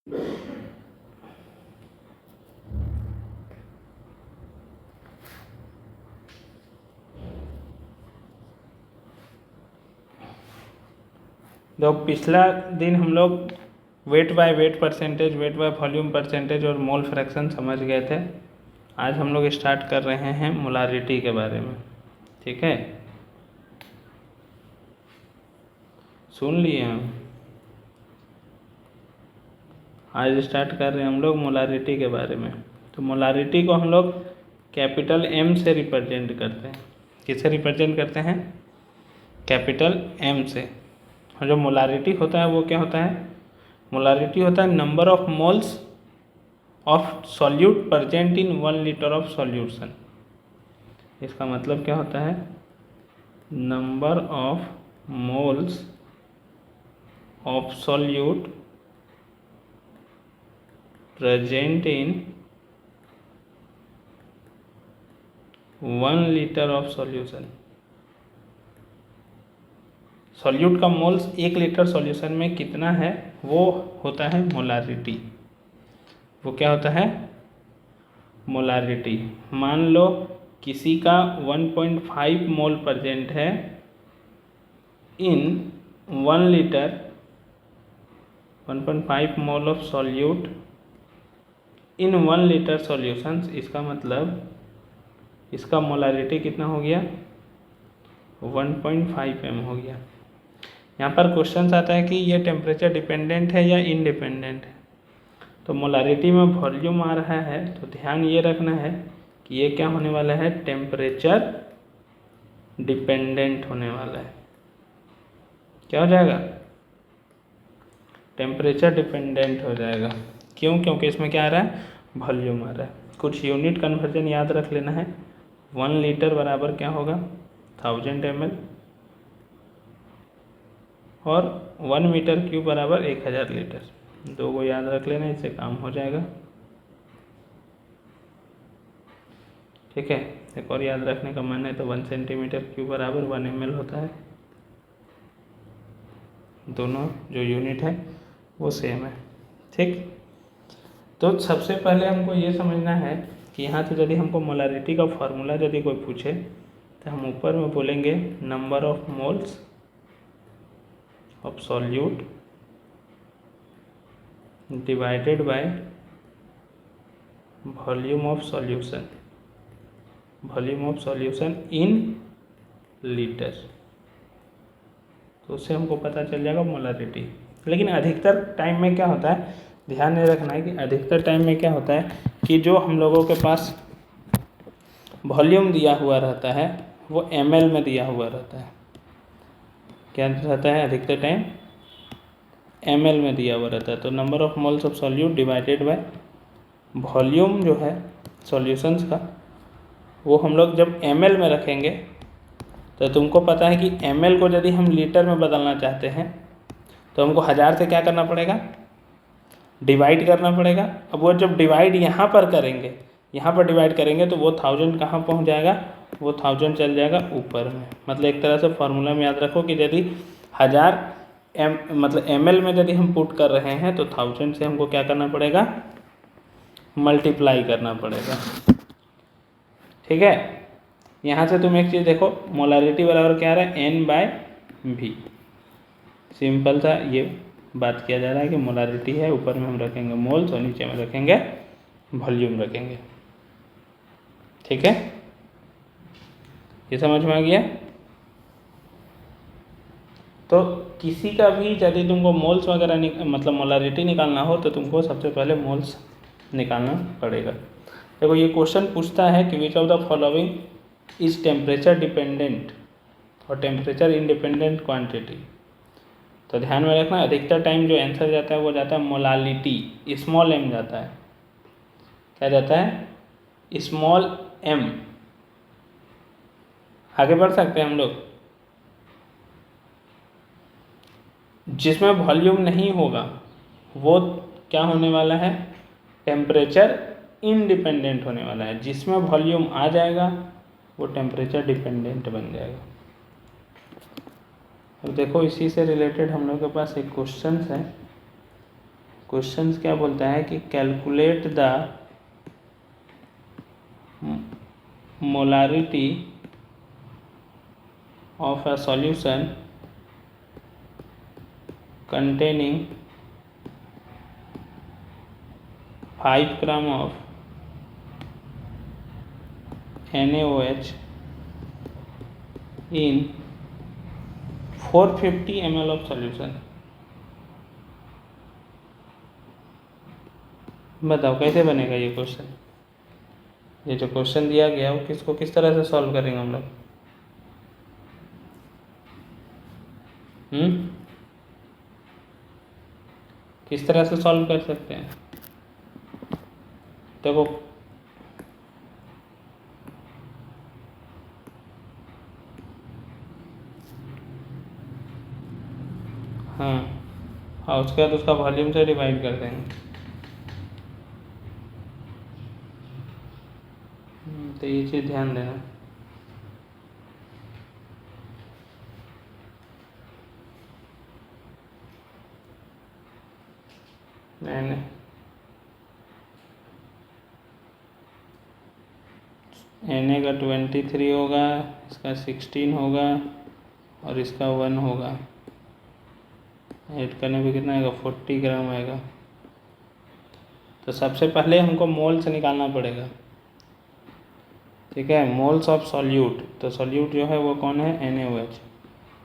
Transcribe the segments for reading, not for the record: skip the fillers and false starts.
तो पिछला दिन हम लोग weight by weight percentage, weight by volume percentage और मोल फ्रैक्शन समझ गए थे। आज हम लोग स्टार्ट कर रहे हैं मोलारिटी के बारे में। ठीक है, सुन लिए हम। आज स्टार्ट कर रहे हैं हम लोग मोलारिटी के बारे में। तो मोलारिटी को हम लोग कैपिटल M से रिप्रेजेंट करते हैं। किससे रिप्रेजेंट करते हैं? कैपिटल M से। और जो मोलारिटी होता है वो क्या होता है? मोलारिटी होता है number of moles of solute present in 1 litre of solution. इसका मतलब क्या होता है? Number of moles of solute present in 1 litre of solution. Solute का मोल्स 1 लीटर सॉल्यूशन में कितना है वो होता है मोलारिटी। वो क्या होता है? मोलारिटी। मान लो किसी का 1.5 मोल प्रेजेंट है इन 1 litre, 1.5 mole of solute in 1 litre solutions. इसका मतलब इसका मोलारिटी कितना हो गया? 1.5 m हो गया। यहाँ पर क्वेश्चन आता है कि ये टेम्परेचर डिपेंडेंट है या इनडिपेंडेंट है। तो मोलारिटी में वॉल्यूम आ रहा है तो ध्यान ये रखना है कि ये क्या होने वाला है? टेम्परेचर डिपेंडेंट होने वाला है। क्या हो जाएगा? टेम्परेचर डिपेंडेंट हो जाएगा। क्यों? क्योंकि इसमें क्या आ रहा है? वॉल्यूम आ रहा है। कुछ यूनिट कन्वर्जन याद रख लेना है। 1 लीटर बराबर क्या होगा? 1000 ml और 1 मीटर क्यूब बराबर 1000 लीटर। दो को याद रख लेना, इससे काम हो जाएगा। ठीक है, एक और याद रखने का मन है तो 1 सेंटीमीटर क्यूब बराबर 1 ml होता है। दोनों जो यूनिट है वो सेम है। ठीक, तो सबसे पहले हमको ये समझना है कि यहाँ से यदि हमको मोलारिटी का फार्मूला यदि कोई पूछे तो हम ऊपर में बोलेंगे number of moles of solute divided by volume of solution, volume of solution in litre. तो उससे हमको पता चल जाएगा मोलारिटी। लेकिन अधिकतर टाइम में क्या होता है, ध्यान नहीं रखना है कि अधिकतर टाइम में क्या होता है कि जो हम लोगों के पास वॉल्यूम दिया हुआ रहता है वो ml में दिया हुआ रहता है। क्या रहता है? अधिकतर टाइम ml में दिया हुआ रहता है। तो number of moles of solute divided by volume जो है सॉल्यूशंस का, वो हम लोग जब ml में रखेंगे तो तुमको पता है कि ml को यदि हम लीटर में बदलना चाहते हैं तो हमको 1000 से क्या करना पड़ेगा? डिवाइड करना पड़ेगा। अब वो जब डिवाइड यहाँ पर करेंगे, यहाँ पर डिवाइड करेंगे तो वो 1000 कहाँ पहुँच जाएगा? वो 1000 चल जाएगा ऊपर में। मतलब एक तरह से फार्मूला में याद रखो कि यदि 1000 मतलब ml में यदि हम पुट कर रहे हैं तो 1000 से हमको क्या करना पड़ेगा? मल्टीप्लाई करना पड़ेगा। ठीक है, यहाँ से तुम एक चीज़ देखो, मोलारिटी बराबर क्या आ रहा है? N/V। सिंपल सा ये बात किया जा रहा है कि मोलारिटी है, ऊपर में हम रखेंगे मोल्स और नीचे में रखेंगे वॉल्यूम रखेंगे। ठीक है, ये समझ में आ गया? तो किसी का भी यदि तुमको मोल्स वगैरह मतलब मोलारिटी निकालना हो तो तुमको सबसे पहले मोल्स निकालना पड़ेगा। देखो ये क्वेश्चन पूछता है कि which of the following is temperature dependent और टेम्परेचर इंडिपेंडेंट क्वांटिटी। तो ध्यान में रखना, अधिकतर टाइम जो आंसर जाता है वो जाता है मोलालिटी, स्मॉल m जाता है। क्या जाता है? Small m। आगे बढ़ सकते हैं हम लोग। जिसमें वॉल्यूम नहीं होगा वो क्या होने वाला है? टेम्परेचर इंडिपेंडेंट होने वाला है। जिसमें वॉल्यूम आ जाएगा वो टेम्परेचर डिपेंडेंट बन जाएगा। अब देखो इसी से रिलेटेड हम लोग के पास एक क्वेश्चन है। क्वेश्चन क्या बोलता है कि calculate the molarity of a solution containing 5 gram of NaOH in 450 ml of solution। बताओ कैसे बनेगा ये क्वेश्चन। ये जो क्वेश्चन दिया गया वो किसको किस तरह से सॉल्व करेंगे हम लोग। किस तरह से सॉल्व कर सकते हैं। देखो हाँ हाँ, उसके बाद उसका वॉल्यूम से डिवाइड कर देंगे। तो ये चीज़ ध्यान देना। मैंने Na का 23 होगा, इसका 16 होगा और इसका 1 होगा। ऐड करने पे कितना आएगा 40 ग्राम आएगा। तो सबसे पहले हमको मोल से निकालना पड़ेगा, ठीक है। मोल्स ऑफ सॉल्यूट, तो सॉल्यूट जो है वो कौन है NaOH।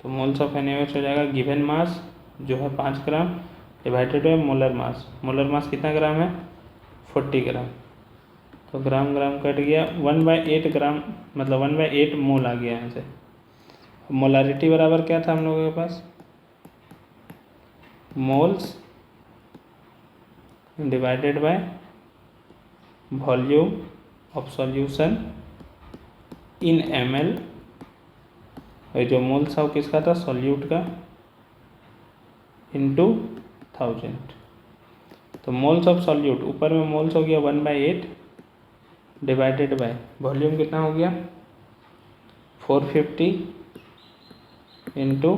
तो मोल्स ऑफ NaOH हो जाएगा गिवन मास जो है 5 gram divided by molar mass. Molar mass कितना ग्राम है 40 ग्राम। तो ग्राम ग्राम कट गया, 1/8 ग्राम मतलब 1/8 मोल आ गया यहाँ से। मोलारिटी बराबर क्या था हम लोगों के पास, moles divided by volume of solution in ml। और जो मोल्स था वो किसका था सॉल्यूट का, इनटू 1000। तो मोल्स ऑफ सॉल्यूट ऊपर में मोल्स हो गया 1/8 डिवाइडेड बाय वॉल्यूम कितना हो गया 450 इंटू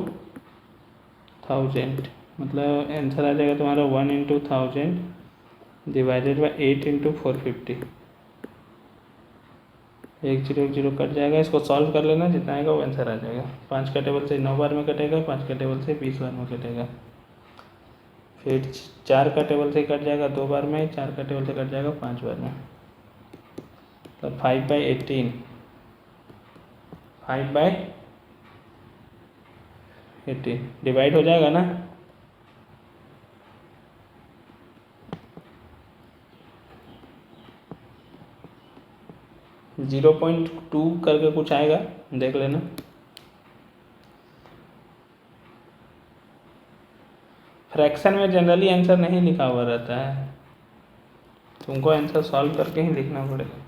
1000। मतलब आंसर आ जाएगा तुम्हारा 1 × 1000 डिवाइडेड बाय 8 × 450। 1 0 1 0 कट जाएगा। इसको सॉल्व कर लेना, जितना आएगा वो आंसर आ जाएगा। 5 का टेबल से 9 बार में कटेगा, 5 का टेबल से 20 बार में कटेगा। फिर 4 का टेबल से कट जाएगा 2 बार में, 4 का टेबल से कट जाएगा 5 बार में। तो 5/18 5/18 डिवाइड हो जाएगा ना। जीरो 0.2 करके कुछ आएगा, देख लेना। फ्रैक्शन में जनरली आंसर नहीं लिखा हुआ रहता है, तुमको आंसर सॉल्व करके ही लिखना पड़ेगा।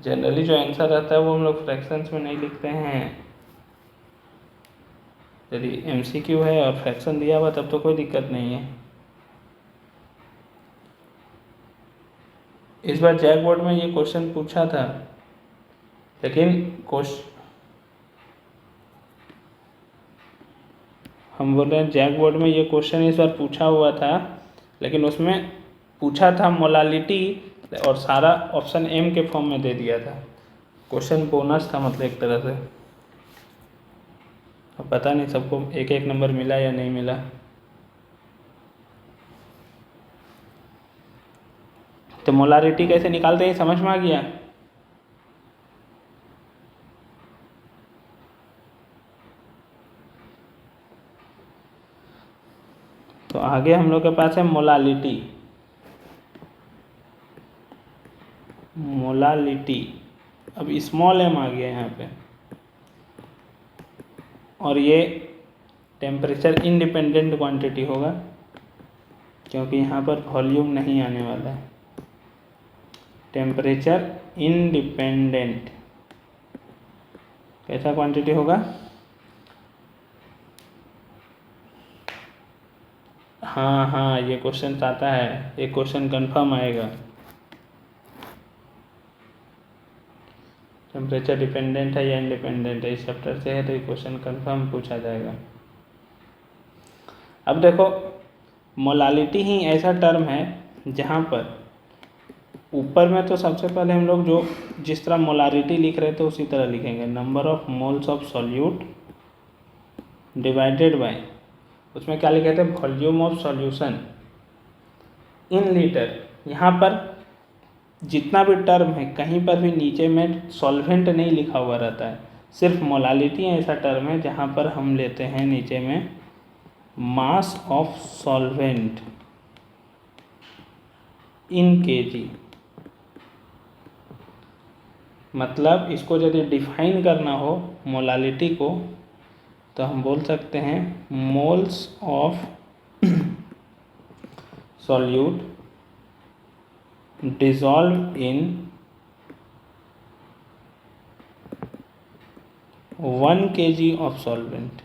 जनरली जो आंसर रहता है वो हम लोग फ्रैक्शंस में नहीं लिखते हैं। यदि MCQ है और फ्रैक्शन दिया हुआ तब तो कोई दिक्कत नहीं है। इस बार जैक बोर्ड में ये क्वेश्चन पूछा था, लेकिन हम बोल रहे हैं जैक बोर्ड में ये क्वेश्चन इस बार पूछा हुआ था, लेकिन उसमें पूछा था मोलालिटी और सारा ऑप्शन M के फॉर्म में दे दिया था। क्वेश्चन बोनस था मतलब एक तरह से। अब पता नहीं सबको एक एक नंबर मिला या नहीं मिला। तो मोलारिटी कैसे निकालते हैं समझ में आ गया। तो आगे हम लोग के पास है मोलालिटी। अब स्मॉल m आ गया यहाँ पे, और ये टेम्परेचर इंडिपेंडेंट क्वांटिटी होगा क्योंकि यहाँ पर वॉल्यूम नहीं आने वाला है। टेम्परेचर इंडिपेंडेंट कैसा क्वांटिटी होगा। हाँ ये क्वेश्चन आता है, ये क्वेश्चन कंफर्म आएगा। टेम्परेचर डिपेंडेंट है या इंडिपेंडेंट है, इस चैप्टर से है तो ये क्वेश्चन कंफर्म पूछा जाएगा। अब देखो मोलालिटी ही ऐसा टर्म है जहाँ पर ऊपर में तो सबसे पहले हम लोग जो जिस तरह मोलारिटी लिख रहे थे उसी तरह लिखेंगे, number of moles of solute divided by, उसमें क्या लिखे थे, volume of solution in litre. यहाँ पर जितना भी टर्म है कहीं पर भी नीचे में सॉल्वेंट नहीं लिखा हुआ रहता है, सिर्फ मोलालिटी ऐसा टर्म है जहाँ पर हम लेते हैं नीचे में mass of solvent in KG. मतलब इसको यदि डिफाइन करना हो मोलालिटी को तो हम बोल सकते हैं moles of solute dissolve in 1 kg of solvent.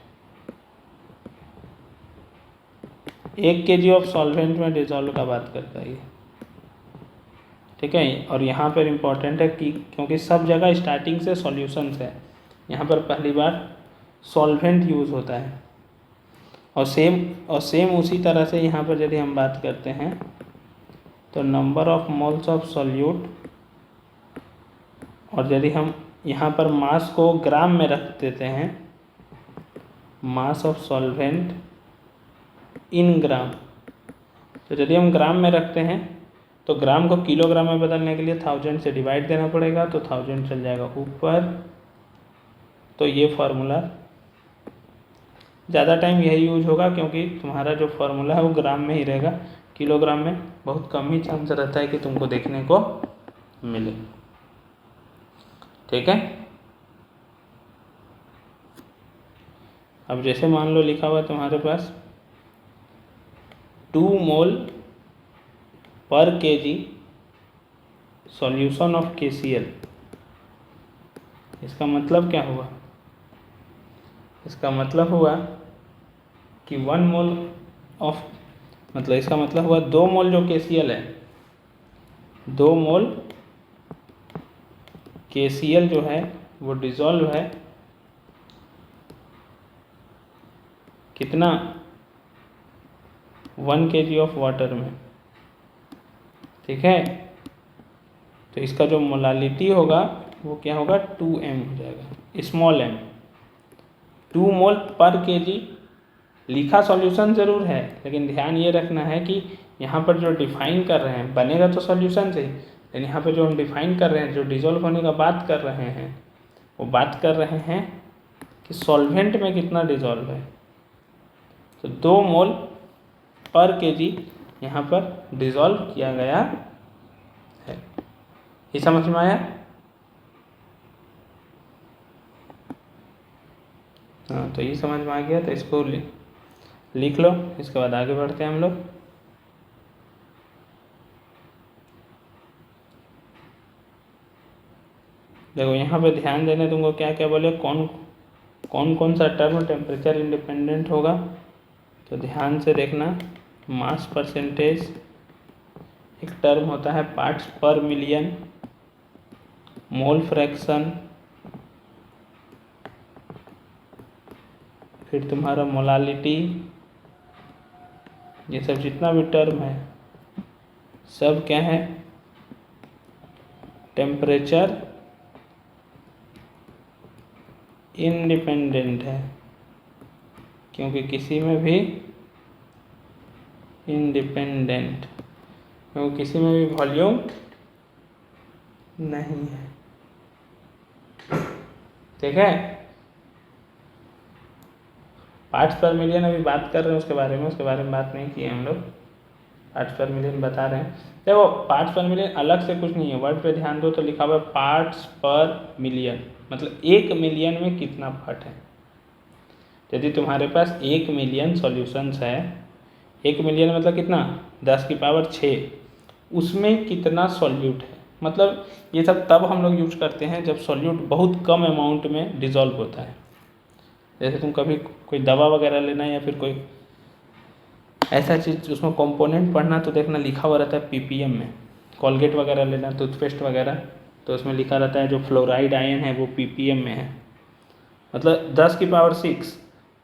1 kg of solvent में डिसॉल्व का बात करता है ये, ठीक है। और यहाँ पर इम्पॉर्टेंट है कि क्योंकि सब जगह स्टार्टिंग से सॉल्यूशंस है, यहाँ पर पहली बार सॉल्वेंट यूज़ होता है। और सेम उसी तरह से यहाँ पर यदि हम बात करते हैं तो number of moles of solute, और यदि हम यहाँ पर मास को ग्राम में रख देते हैं, मास ऑफ सॉल्वेंट इन ग्राम, तो यदि हम ग्राम में रखते हैं तो ग्राम को किलोग्राम में बदलने के लिए 1000 से डिवाइड देना पड़ेगा, तो 1000 चल जाएगा ऊपर। तो ये फार्मूला ज़्यादा टाइम यही यूज होगा क्योंकि तुम्हारा जो फार्मूला है वो ग्राम में ही रहेगा, किलोग्राम में बहुत कम ही चांस रहता है कि तुमको देखने को मिले, ठीक है। अब जैसे मान लो लिखा हुआ तुम्हारे पास 2 मोल पर केजी सॉल्यूशन ऑफ KCl। इसका मतलब क्या हुआ, इसका मतलब हुआ कि 1 मोल ऑफ, मतलब इसका मतलब हुआ 2 मोल जो KCl है, 2 मोल KCl जो है वो डिसॉल्व है कितना, 1 kg ऑफ वाटर में, ठीक है। तो इसका जो मोलालिटी होगा वो क्या होगा, 2m हो जाएगा, स्मॉल m। 2 मोल पर केजी लिखा सॉल्यूशन ज़रूर है, लेकिन ध्यान ये रखना है कि यहाँ पर जो डिफाइन कर रहे हैं, बनेगा तो सॉल्यूशन से ही, लेकिन यहाँ पर जो हम डिफाइन कर रहे हैं, जो डिसॉल्व होने का बात कर रहे हैं, वो बात कर रहे हैं कि सॉल्वेंट में कितना डिसॉल्व है। तो 2 मोल पर केजी यहाँ पर डिसॉल्व किया गया है। ये समझ में आया? हाँ, तो ये समझ में आ गया, तो इसको लिख लो, इसके बाद आगे बढ़ते हैं हम लोग। देखो यहाँ पे ध्यान देने तुमको क्या क्या बोले, कौन सा टर्म टेम्परेचर इंडिपेंडेंट होगा, तो ध्यान से देखना। मास परसेंटेज, एक टर्म होता है पार्ट्स पर मिलियन, मोल फ्रैक्शन, फिर तुम्हारा मोलालिटी, ये सब जितना भी टर्म है सब क्या है, टेम्परेचर इंडिपेंडेंट है, क्योंकि किसी में भी इंडिपेंडेंट, क्योंकि किसी में भी वॉल्यूम नहीं है, ठीक है। पार्ट्स पर मिलियन अभी बात कर रहे हैं उसके बारे में बात नहीं की है हम लोग, पार्ट्स पर मिलियन बता रहे हैं। देखो पार्ट्स पर मिलियन अलग से कुछ नहीं है, वर्ड पे ध्यान दो तो लिखा हुआ है पार्ट्स पर मिलियन, मतलब 1 मिलियन में कितना पार्ट है। यदि तुम्हारे पास 1 मिलियन सॉल्यूशंस है, 1 मिलियन मतलब कितना, 10⁶, उसमें कितना सॉल्यूट है। मतलब ये सब तब हम लोग यूज करते हैं जब सॉल्यूट बहुत कम अमाउंट में डिसॉल्व होता है। जैसे तुम कभी कोई दवा वगैरह लेना या फिर कोई ऐसा चीज़ उसमें कंपोनेंट पढ़ना तो देखना लिखा हुआ रहता है ppm में। कोलगेट वगैरह लेना, टूथपेस्ट वगैरह, तो उसमें लिखा रहता है जो फ्लोराइड आयन है वो ppm में है, मतलब 10⁶,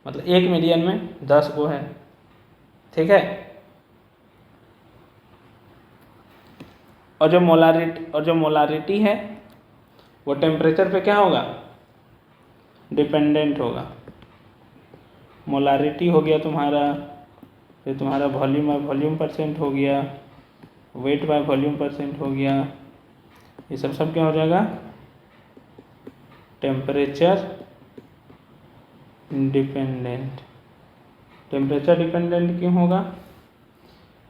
मतलब 1 मिलियन में 10 वो है, ठीक है। और जो मोलारिटी है वो टेम्परेचर पे क्या होगा, डिपेंडेंट होगा। मोलारिटी हो गया तुम्हारा, फिर तुम्हारा वॉल्यूम बाय वॉल्यूम परसेंट हो गया, वेट बाय वॉल्यूम परसेंट हो गया, ये सब क्या हो जाएगा, टेम्परेचर डिपेंडेंट। टेम्परेचर डिपेंडेंट क्यों होगा,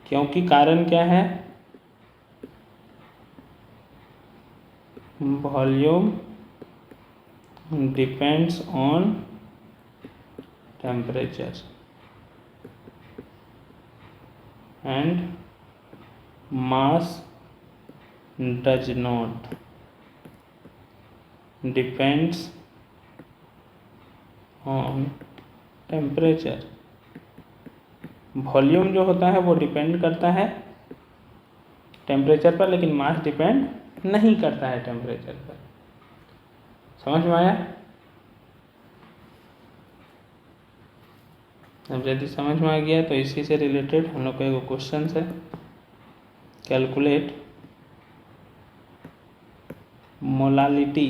क्योंकि कारण क्या है, volume depends on temperature and mass does not depends on temperature. Volume जो होता है वो डिपेंड करता है टेम्परेचर पर, लेकिन मास डिपेंड नहीं करता है टेम्परेचर पर। समझ में आया? अब यदि समझ में आ गया तो इसी से रिलेटेड हम लोग का एक क्वेश्चन है, कैलकुलेट मोलालिटी,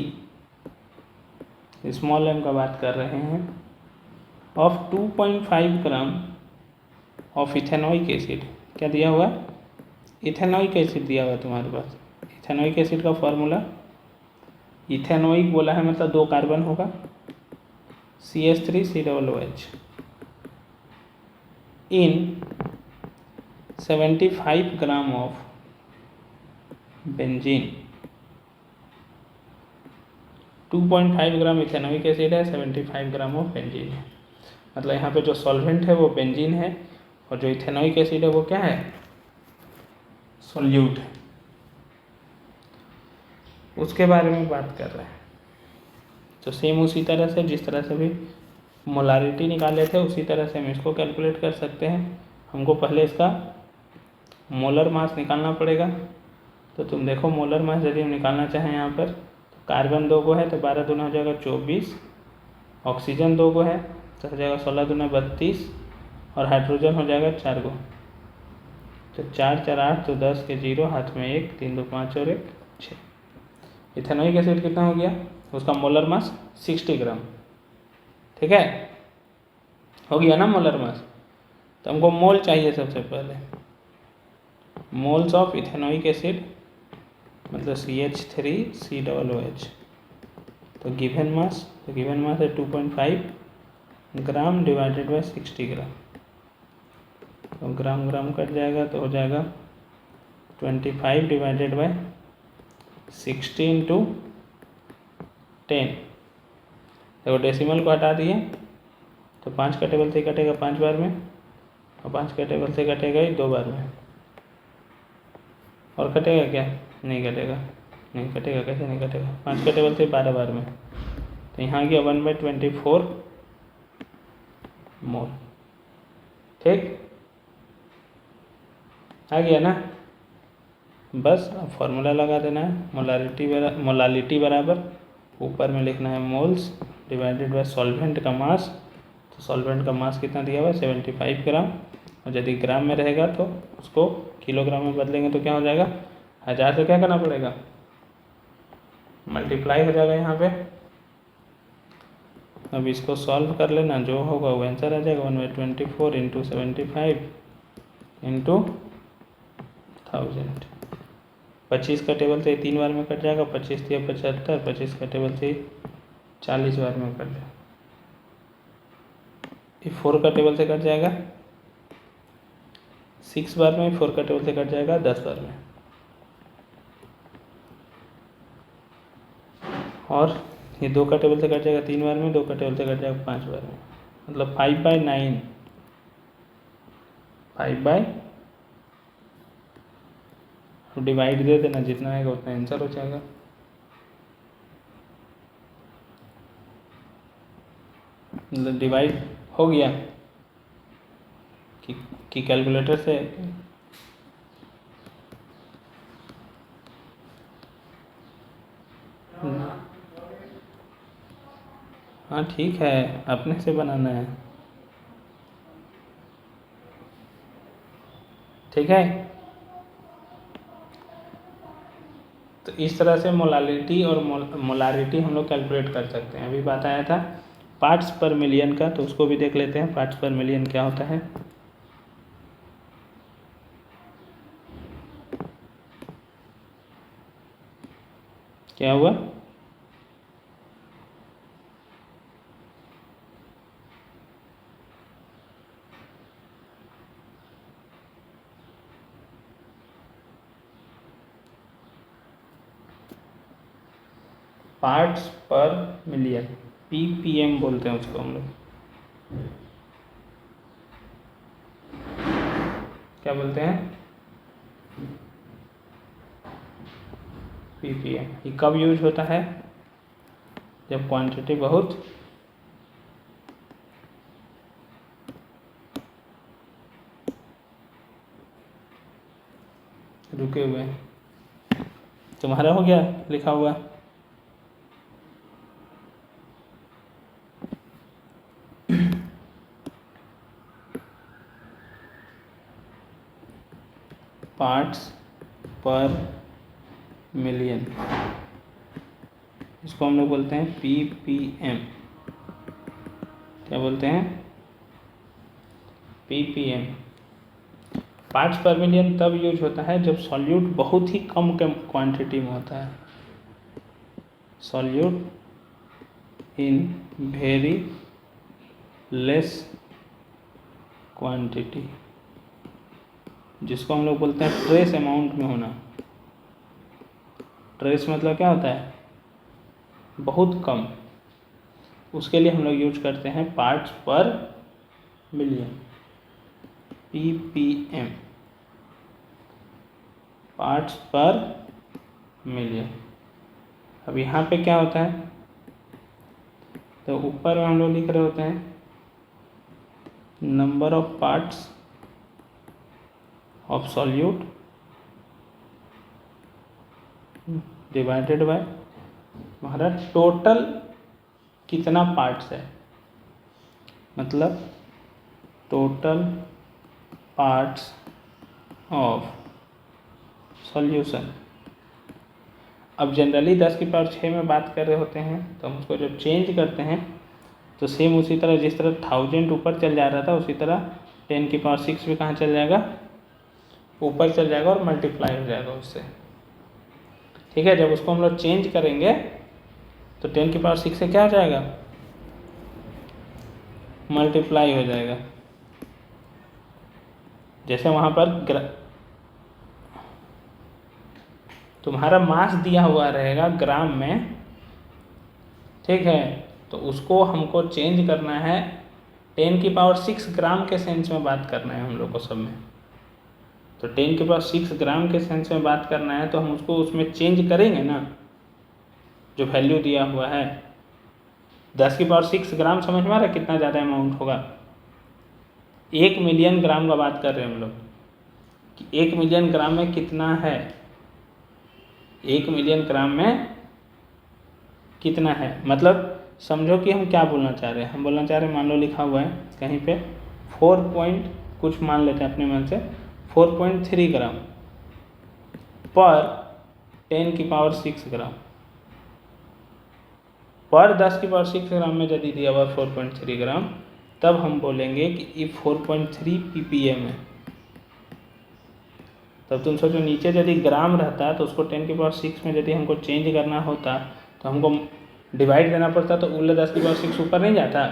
स्मॉल m का बात कर रहे हैं, of 2.5 gram of ethanoic acid. क्या दिया हुआ, इथेनॉइक एसिड दिया हुआ तुम्हारे पास। इथेनॉइक एसिड का फॉर्मूला, इथेनॉइक बोला है मतलब 2 कार्बन होगा, CH3COOH in 75 gram of benzene. 2.5 gram ethanoic acid है, 75 ग्राम ऑफ बेंजीन है। मतलब यहाँ पे जो सॉल्वेंट है वो बेंजीन है और जो इथेनॉइक एसिड है वो क्या है, सॉल्यूट है। उसके बारे में बात कर रहे हैं। तो सेम उसी तरह से जिस तरह से भी मोलारिटी निकाले थे उसी तरह से हम इसको कैलकुलेट कर सकते हैं। हमको पहले इसका मोलर मास निकालना पड़ेगा। तो तुम देखो मोलर मास यदि हम निकालना चाहें यहाँ पर, तो कार्बन 2 को है तो 12 दूना हो जाएगा 24, ऑक्सीजन 2 को है तो हो जाएगा 16 दूना 32 और हाइड्रोजन हो जाएगा 4 को। तो 4 4 8 तो 10 के 0, हाथ में 1, 3 2 5 और 1 6। इथेनॉइक एसिड कितना हो गया, उसका मोलर मास 60 ग्राम। ठीक है, हो गया ना मोलर मास। तो हमको मोल चाहिए सबसे पहले, मोल्स ऑफ इथेनॉइक एसिड मतलब CH3COOH। तो गिवन मास है 2.5 ग्राम डिवाइडेड बाय 60 ग्राम। तो ग्राम ग्राम कट जाएगा तो हो जाएगा 25 डिवाइडेड बाय 60 इंटू 10। देखो डेसिमल को हटा दिए तो 5 का टेबल से कटेगा 5 बार में, और 5 का टेबल से कटेगा ही 2 बार में। और कटेगा क्या, नहीं कटेगा, नहीं कटेगा, कैसे नहीं कटेगा, 5 का टेबल से 12 बार में। तो यहाँ गया 1/24 मोल। ठीक, आ गया ना। बस अब फॉर्मूला लगा देना है, मोलालिटी बराबर ऊपर में लिखना है मोल्स डिवाइडेड बाय सॉल्वेंट का मास। तो सॉल्वेंट का मास कितना दिया हुआ है 75 ग्राम, और यदि ग्राम में रहेगा तो उसको किलोग्राम में बदलेंगे तो क्या हो जाएगा, 1000 से क्या करना पड़ेगा, मल्टीप्लाई हो जाएगा यहाँ पे। अब इसको सॉल्व कर लेना, जो होगा वो आंसर आ जाएगा 1/24 इंटू 75 इंटू 1000। 25 का टेबल से 3 बार में कट जाएगा, 25 दिया 75, 25 का टेबल से 40 बार में कट जाएगा। ये 4 का टेबल से कट जाएगा 6 बार में, 4 का टेबल से कट जाएगा 10 बार में। और ये 2 का टेबल से कट जाएगा 3 बार में, 2 का टेबल से कट जाएगा 5 बार में। मतलब 5/9, 5/, डिवाइड दे देना, जितना आएगा उतना आंसर हो जाएगा। मतलब डिवाइड हो गया कि कैलकुलेटर से हाँ ठीक है, अपने से बनाना है। ठीक है, तो इस तरह से मोलालिटी और मोलारिटी हम लोग कैलकुलेट कर सकते हैं। अभी बात आया था पार्ट्स पर मिलियन का, तो उसको भी देख लेते हैं पार्ट्स पर मिलियन क्या होता है। क्या हुआ? पार्ट्स पर मिलियन, पीपीएम बोलते हैं उसको हम लोग। क्या बोलते हैं? पीपीएम। ये कब यूज होता है? जब क्वांटिटी बहुत रुके हुए हैं। तुम्हारा हो गया लिखा हुआ? पार्ट्स पर मिलियन, इसको हम लोग बोलते हैं पीपीएम। क्या बोलते हैं? पीपीएम। पार्ट्स पर मिलियन तब यूज होता है जब सॉल्यूट बहुत ही कम क्वांटिटी में होता है। Solute in very less quantity, जिसको हम लोग बोलते हैं ट्रेस अमाउंट में होना। ट्रेस मतलब क्या होता है? बहुत कम। उसके लिए हम लोग यूज करते हैं पार्ट्स पर मिलियन, पीपीएम, पार्ट्स पर मिलियन। अब यहाँ पे क्या होता है? तो ऊपर में हम लोग लिख रहे होते हैं number of parts of solute divided by हमारा टोटल कितना पार्ट्स है, मतलब टोटल पार्ट्स ऑफ सॉल्यूशन। अब जनरली 10 की पावर 6 में बात कर रहे होते हैं, तो हम उसको जब चेंज करते हैं तो सेम उसी तरह जिस तरह 1000 ऊपर चल जा रहा था उसी तरह 10 की पावर 6 भी कहाँ चल जाएगा? ऊपर चल जाएगा और मल्टीप्लाई हो जाएगा उससे। ठीक है, जब उसको हम लोग चेंज करेंगे तो 10 की पावर 6 से क्या हो जाएगा? मल्टीप्लाई हो जाएगा। जैसे वहाँ पर तुम्हारा मास दिया हुआ रहेगा ग्राम में, ठीक है, तो उसको हमको चेंज करना है 10 की पावर 6 ग्राम के सेंस में बात करना है हम लोग को सब में। तो 10 की पावर 6 ग्राम के सेंस में बात करना है तो हम उसको उसमें चेंज करेंगे ना, जो वैल्यू दिया हुआ है। 10 की पावर 6 ग्राम समझ में आ रहा है कितना ज़्यादा अमाउंट होगा? 1 मिलियन ग्राम का बात कर रहे हैं हम लोग कि 1 मिलियन ग्राम में कितना है, 1 मिलियन ग्राम में कितना है। मतलब समझो कि हम क्या बोलना चाह रहे हैं। हम बोलना चाह रहे हैं, मान लो लिखा हुआ है कहीं पे 4 पॉइंट कुछ मान लेते हैं अपने मन से 4.3 ग्राम पर 10 की पावर 6 ग्राम पर 10 की पावर 6 ग्राम में यदि दिया हुआ 4.3 ग्राम, तब हम बोलेंगे कि ये 4.3 ppm है। तब तुम सोचो नीचे यदि ग्राम रहता तो उसको 10 की पावर 6 में यदि हमको चेंज करना होता तो हमको डिवाइड देना पड़ता, तो उल्ले 10 की पावर 6 ऊपर नहीं जाता।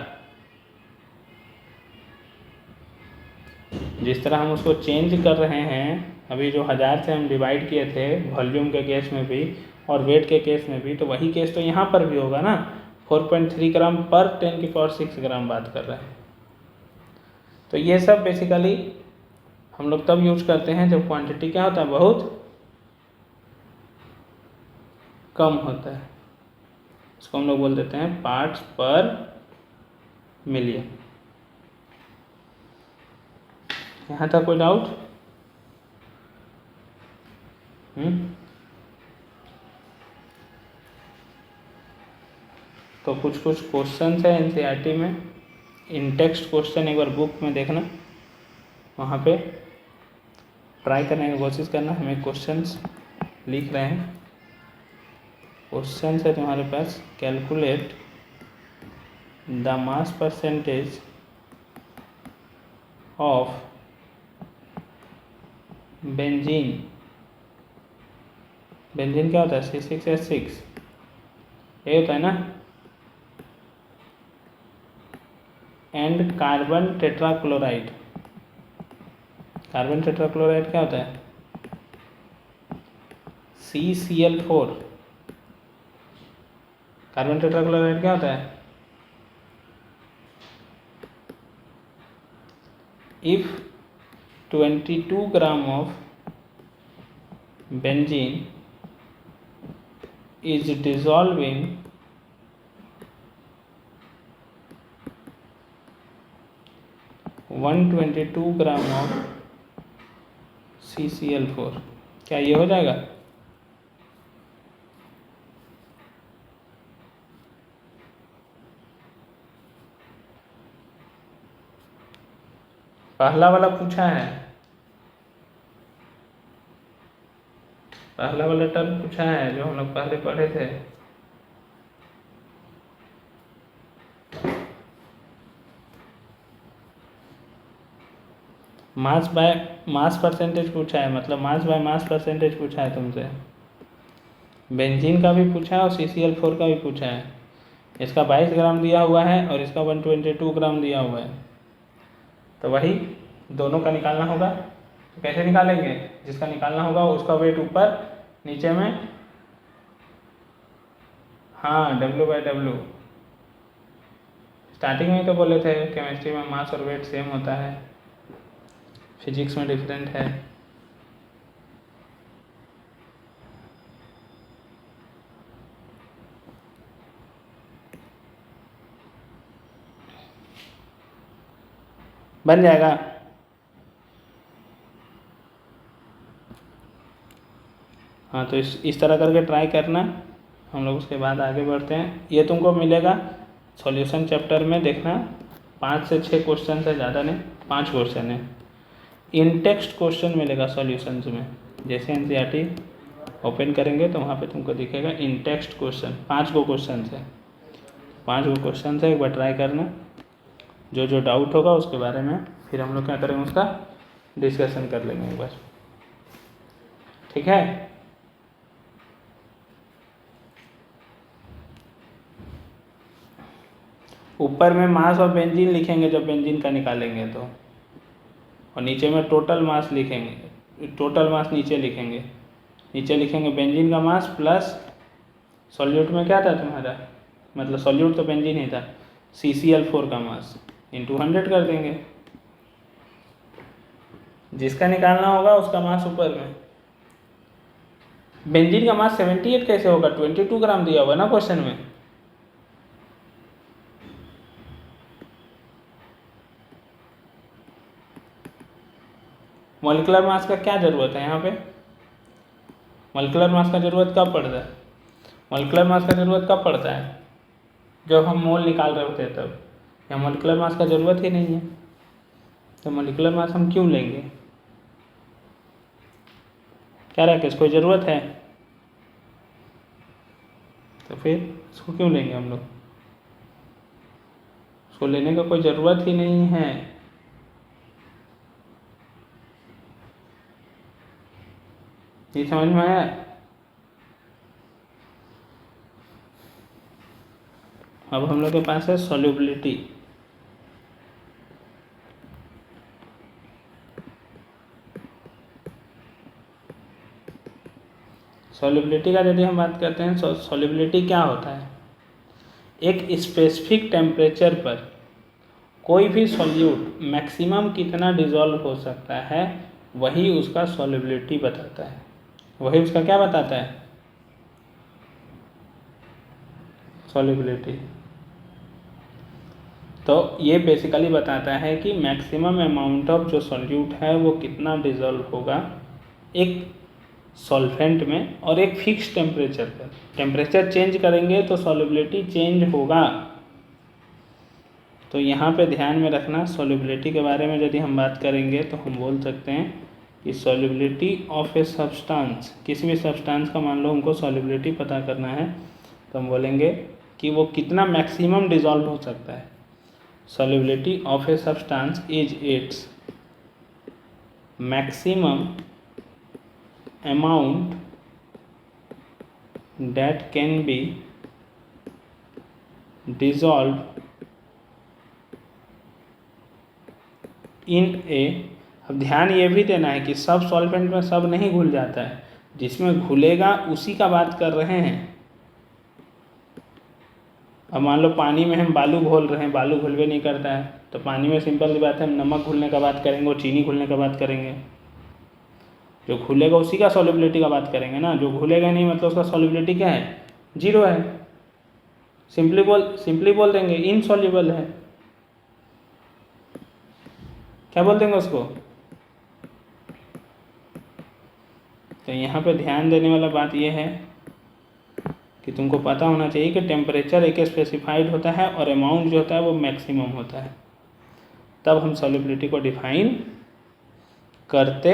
जिस तरह हम उसको चेंज कर रहे हैं, अभी जो 1000 से हम डिवाइड किए थे वॉल्यूम के केस में भी और वेट के केस में भी, तो वही केस तो यहाँ पर भी होगा ना। 4.3 ग्राम पर 10 की पावर 6 ग्राम बात कर रहे हैं। तो ये सब बेसिकली हम लोग तब यूज करते हैं जब क्वांटिटी क्या होता है? बहुत कम होता है। इसको हम लोग बोल देते हैं पार्ट्स पर मिलियन। यहाँ था कोई डाउट? तो कुछ क्वेश्चन है एनसीईआरटी में, इन टेक्स्ट क्वेश्चन एक बार बुक में देखना, वहाँ पे ट्राई करने की कोशिश करना। हमें क्वेश्चंस लिख रहे हैं क्वेश्चन है तुम्हारे पास, calculate the mass percentage of benzene. Benzene क्या होता है? C6H6, ये होता है ना। And carbon tetrachloride. Carbon tetrachloride क्या होता है? CCl4। कार्बन टेट्राक्लोराइड क्या होता है? If 22 gram of benzene is dissolved in 122 gram of CCl4, क्या ये हो जाएगा? पहला वाला पूछा है, पहला वाला टर्म पूछा है जो हम लोग पहले पढ़े थे। मास परसेंटेज पूछा है, मतलब मास बाय मास परसेंटेज पूछा है तुमसे। बेंजीन का भी पूछा है और CCl4 का भी पूछा है। इसका 22 ग्राम दिया हुआ है और इसका 122 ग्राम दिया हुआ है, तो वही दोनों का निकालना होगा। तो कैसे निकालेंगे? जिसका निकालना होगा उसका वेट ऊपर नीचे में, हाँ, W/W। स्टार्टिंग में तो बोले थे केमिस्ट्री में मास और वेट सेम होता है, फिजिक्स में डिफरेंट है। बन जाएगा। हाँ, तो इस तरह करके ट्राई करना। हम लोग उसके बाद आगे बढ़ते हैं। ये तुमको मिलेगा सॉल्यूशन चैप्टर में, देखना 5 से 6 क्वेश्चन है, ज़्यादा नहीं, 5 क्वेश्चन है। इन टेक्स्ट क्वेश्चन मिलेगा सॉल्यूशंस में। जैसे NCERT ओपन करेंगे तो वहाँ पे तुमको दिखेगा इन टेक्स्ट क्वेश्चन, 5 गो क्वेश्चन है, 5 गो क्वेश्चन है। एक बार ट्राई करना, जो जो डाउट होगा उसके बारे में फिर हम लोग क्या करेंगे, उसका डिस्कशन कर लेंगे एक बार, ठीक है। ऊपर में मास और बेंजीन लिखेंगे जब बेंजीन का निकालेंगे तो, और नीचे में टोटल मास लिखेंगे, टोटल मास नीचे लिखेंगे। नीचे लिखेंगे बेंजीन का मास प्लस सॉल्यूट में क्या था तुम्हारा, मतलब सॉल्यूट तो बेंजीन ही था, CCl4 का मास इंटू 100 कर देंगे। जिसका निकालना होगा उसका मास ऊपर में। बेंजीन का मास 78 कैसे होगा? 22 ग्राम दिया हुआ ना क्वेश्चन में। मॉलिक्यूलर मास का क्या ज़रूरत है यहाँ पे? मॉलिक्यूलर मास का ज़रूरत कब पड़ता है? मॉलिक्यूलर मास का ज़रूरत कब पड़ता है? जब हम मोल निकाल रहे होते हैं तब। यहाँ मॉलिक्यूलर मास का ज़रूरत ही नहीं है, तो मॉलिक्यूलर मास हम क्यों लेंगे? क्या राकेश, कोई ज़रूरत है? तो फिर इसको क्यों लेंगे हम लोग? उसको लेने का कोई ज़रूरत ही नहीं है। ये समझ में आया? अब हम लोग के पास है सॉल्युबिलिटी। सॉल्युबिलिटी का यदि हम बात करते हैं, सॉल्युबिलिटी क्या होता है? एक स्पेसिफिक टेम्परेचर पर कोई भी सॉल्यूट मैक्सिमम कितना डिज़ोल्व हो सकता है, वही उसका सॉल्युबिलिटी बताता है। वही उसका क्या बताता है? सॉल्युबिलिटी। तो ये बेसिकली बताता है कि मैक्सिमम अमाउंट ऑफ जो सॉल्यूट है वो कितना डिज़ोल्व होगा एक सॉल्वेंट में, और एक फिक्स टेम्परेचर पर। टेम्परेचर चेंज करेंगे तो सॉल्युबिलिटी चेंज होगा। तो यहाँ पे ध्यान में रखना, सॉल्युबिलिटी के बारे में यदि हम बात करेंगे तो हम बोल सकते हैं कि सॉल्युबिलिटी ऑफ ए सब्सटेंस, किसी भी सब्सटेंस का मान लो हमको सॉल्युबिलिटी पता करना है, तो हम बोलेंगे कि वो कितना मैक्सिमम डिजॉल्व हो सकता है। Solubility of a substance is its maximum amount that can be dissolved in a। अब ध्यान ये भी देना है कि सब सॉल्वेंट में सब नहीं घुल जाता है, जिसमें घुलेगा उसी का बात कर रहे हैं। अब मान लो पानी में हम बालू घोल रहे हैं, बालू घुलवे नहीं करता है, तो पानी में सिंपल सी बात है हम नमक घुलने का बात करेंगे और चीनी घुलने का बात करेंगे। जो घुलेगा उसी का सॉल्युबिलिटी का बात करेंगे ना, जो घुलेगा नहीं मतलब उसका सॉल्युबिलिटी क्या है, 0 है। सिंपली बोल देंगे इनसॉल्युबल है। क्या बोल देंगे उसको? तो यहाँ पे ध्यान देने वाला बात यह है कि तुमको पता होना चाहिए कि टेम्परेचर एक स्पेसिफाइड होता है और अमाउंट जो होता है वो मैक्सिमम होता है, तब हम सॉल्युबिलिटी को डिफाइन करते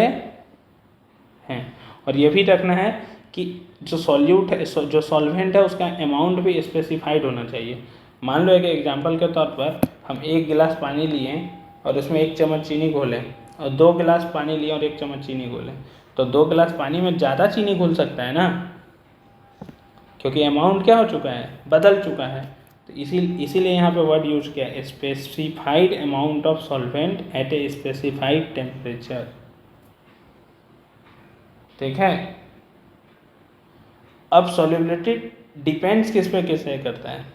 हैं। और ये भी रखना है कि जो सॉल्यूट है, जो सॉल्वेंट है, उसका अमाउंट भी स्पेसिफाइड होना चाहिए। मान लो एक एग्जांपल के तौर पर हम 1 गिलास पानी लिए और उसमें 1 चम्मच चीनी घोलें, और 2 गिलास पानी लिए और 1 चम्मच चीनी घोलें, तो 2 गिलास पानी में ज़्यादा चीनी घुल सकता है ना, क्योंकि अमाउंट क्या हो चुका है, बदल चुका है। तो इसीलिए यहाँ पे वर्ड यूज किया है specified amount of solvent eight a specified temperature. ठीक है। अब सॉल्युबिलिटी डिपेंड्स किस पे करता है।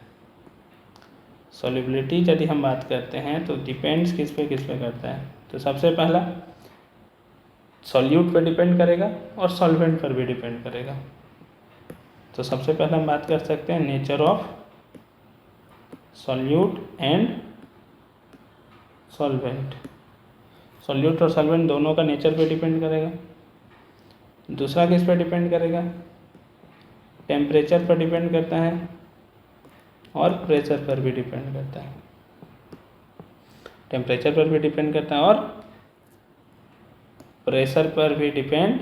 सॉल्युबिलिटी यदि हम बात करते हैं तो डिपेंड्स किस पे करता है। तो सबसे पहला सॉल्यूट पर डिपेंड करेगा और सॉल्वेंट पर भी डिपेंड करेगा। तो सबसे पहले हम बात कर सकते हैं nature of solute and solvent. Solute और सॉल्वेंट दोनों का नेचर पे डिपेंड करेगा। दूसरा किस पर डिपेंड करेगा, टेम्परेचर पर डिपेंड करता है और प्रेशर पर भी डिपेंड करता है। टेम्परेचर पर भी डिपेंड करता है और प्रेशर पर भी डिपेंड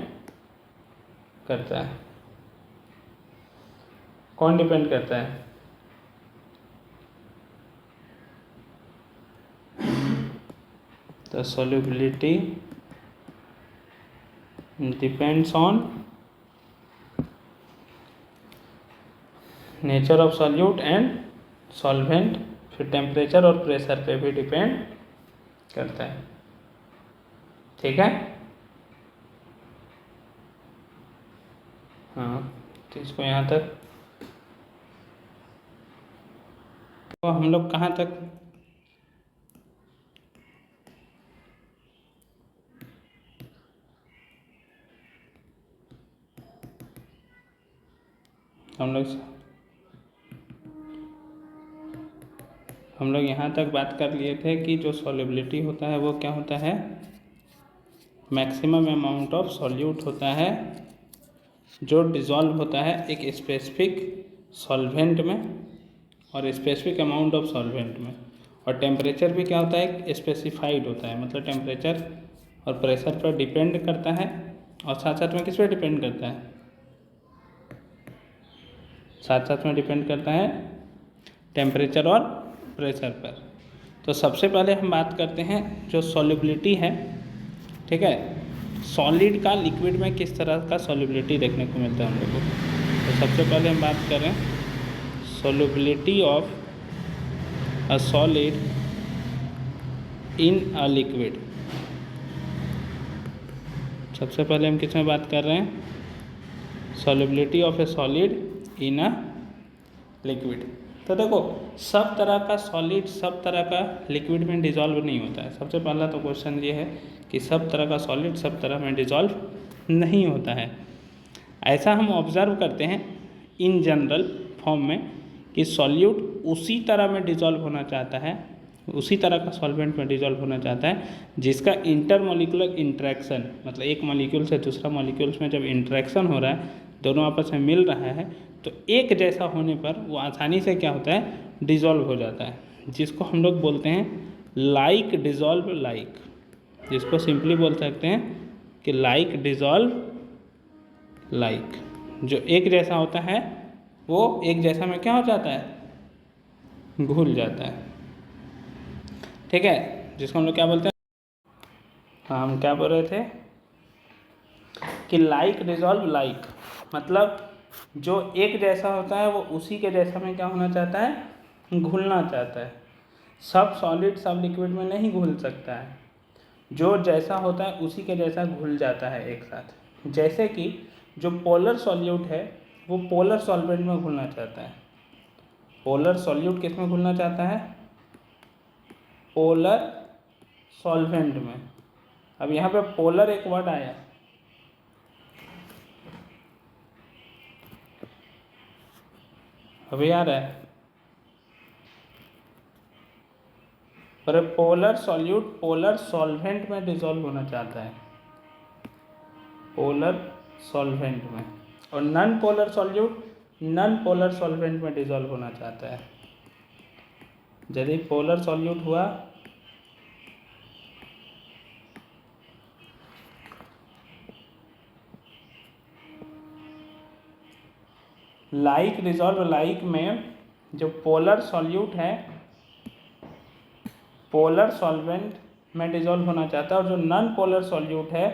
करता है। कौन डिपेंड करता है? तो solubility depends on nature of solute and solvent, फिर टेम्परेचर और प्रेशर पे भी डिपेंड करता है। ठीक है। हाँ, तो इसको यहाँ तक, तो हम लोग कहाँ तक, हम लोग यहाँ तक बात कर लिए थे कि जो सॉल्युबिलिटी होता है वो क्या होता है, मैक्सिमम अमाउंट ऑफ सॉल्यूट होता है जो डिज़ोल्व होता है एक स्पेसिफिक सॉल्वेंट में और स्पेसिफिक अमाउंट ऑफ सॉल्वेंट में। और टेम्परेचर भी क्या होता है, एक स्पेसिफाइड होता है, मतलब टेम्परेचर और प्रेशर पर डिपेंड करता है और साथ साथ में किस पर डिपेंड करता है, साथ साथ में डिपेंड करता है टेम्परेचर और प्रेशर पर। तो सबसे पहले हम बात करते हैं जो सॉल्युबिलिटी है। ठीक है, सॉलिड का लिक्विड में किस तरह का सॉल्युबिलिटी देखने को मिलता है हम लोगों को। तो सबसे पहले हम बात करें solubility of a solid in a liquid. सबसे पहले हम किस में बात कर रहे हैं, solubility of A solid in a liquid. तो देखो सब तरह का सॉलिड सब तरह का लिक्विड में डिज़ोल्व नहीं होता है। सबसे पहला तो क्वेश्चन ये है कि सब तरह का सॉलिड सब तरह में डिज़ोल्व नहीं होता है। ऐसा हम ऑब्ज़र्व करते हैं इन जनरल फॉर्म में कि सॉल्यूट उसी तरह में डिज़ोल्व होना चाहता है, उसी तरह का सॉल्वेंट में डिज़ोल्व होना चाहता है जिसका इंटरमॉलिक्यूलर इंट्रैक्शन, मतलब एक मॉलिक्यूल से दूसरा मॉलिक्यूल्स में जब इंट्रैक्शन हो रहा है, दोनों आपस में मिल रहा है, तो एक जैसा होने पर वो आसानी से क्या होता है, डिज़ोल्व हो जाता है, जिसको हम लोग बोलते हैं लाइक डिज़ोल्व लाइक, जिसको सिंपली बोल सकते हैं कि लाइक डिजॉल्व लाइक, जो एक जैसा होता है वो एक जैसा में क्या हो जाता है, घुल जाता है। ठीक है, जिसको हम लोग क्या बोलते हैं, हाँ हम क्या बोल रहे थे कि लाइक डिजॉल्व लाइक, मतलब जो एक जैसा होता है वो उसी के जैसा में क्या होना चाहता है, घुलना चाहता है। सब सॉलिड सब लिक्विड में नहीं घुल सकता है, जो जैसा होता है उसी के जैसा घुल जाता है एक साथ। जैसे कि जो पोलर सॉल्यूट है वो पोलर सॉल्वेंट में घुलना चाहता है। पोलर सॉल्यूट किस में घुलना चाहता है, पोलर सॉल्वेंट में। अब यहाँ पे पोलर एक वर्ड आया, अभी आ रहा है, पर पोलर सॉल्यूट पोलर सॉल्वेंट में डिसॉल्व होना चाहता है, पोलर सॉल्वेंट में, और non polar solute non polar solvent में डिसॉल्व होना चाहता है। यदि पोलर सॉल्यूट हुआ लाइक डिसॉल्व लाइक में जो पोलर सॉल्यूट है पोलर सॉल्वेंट में डिसॉल्व होना चाहता है, और जो नॉन पोलर सॉल्यूट है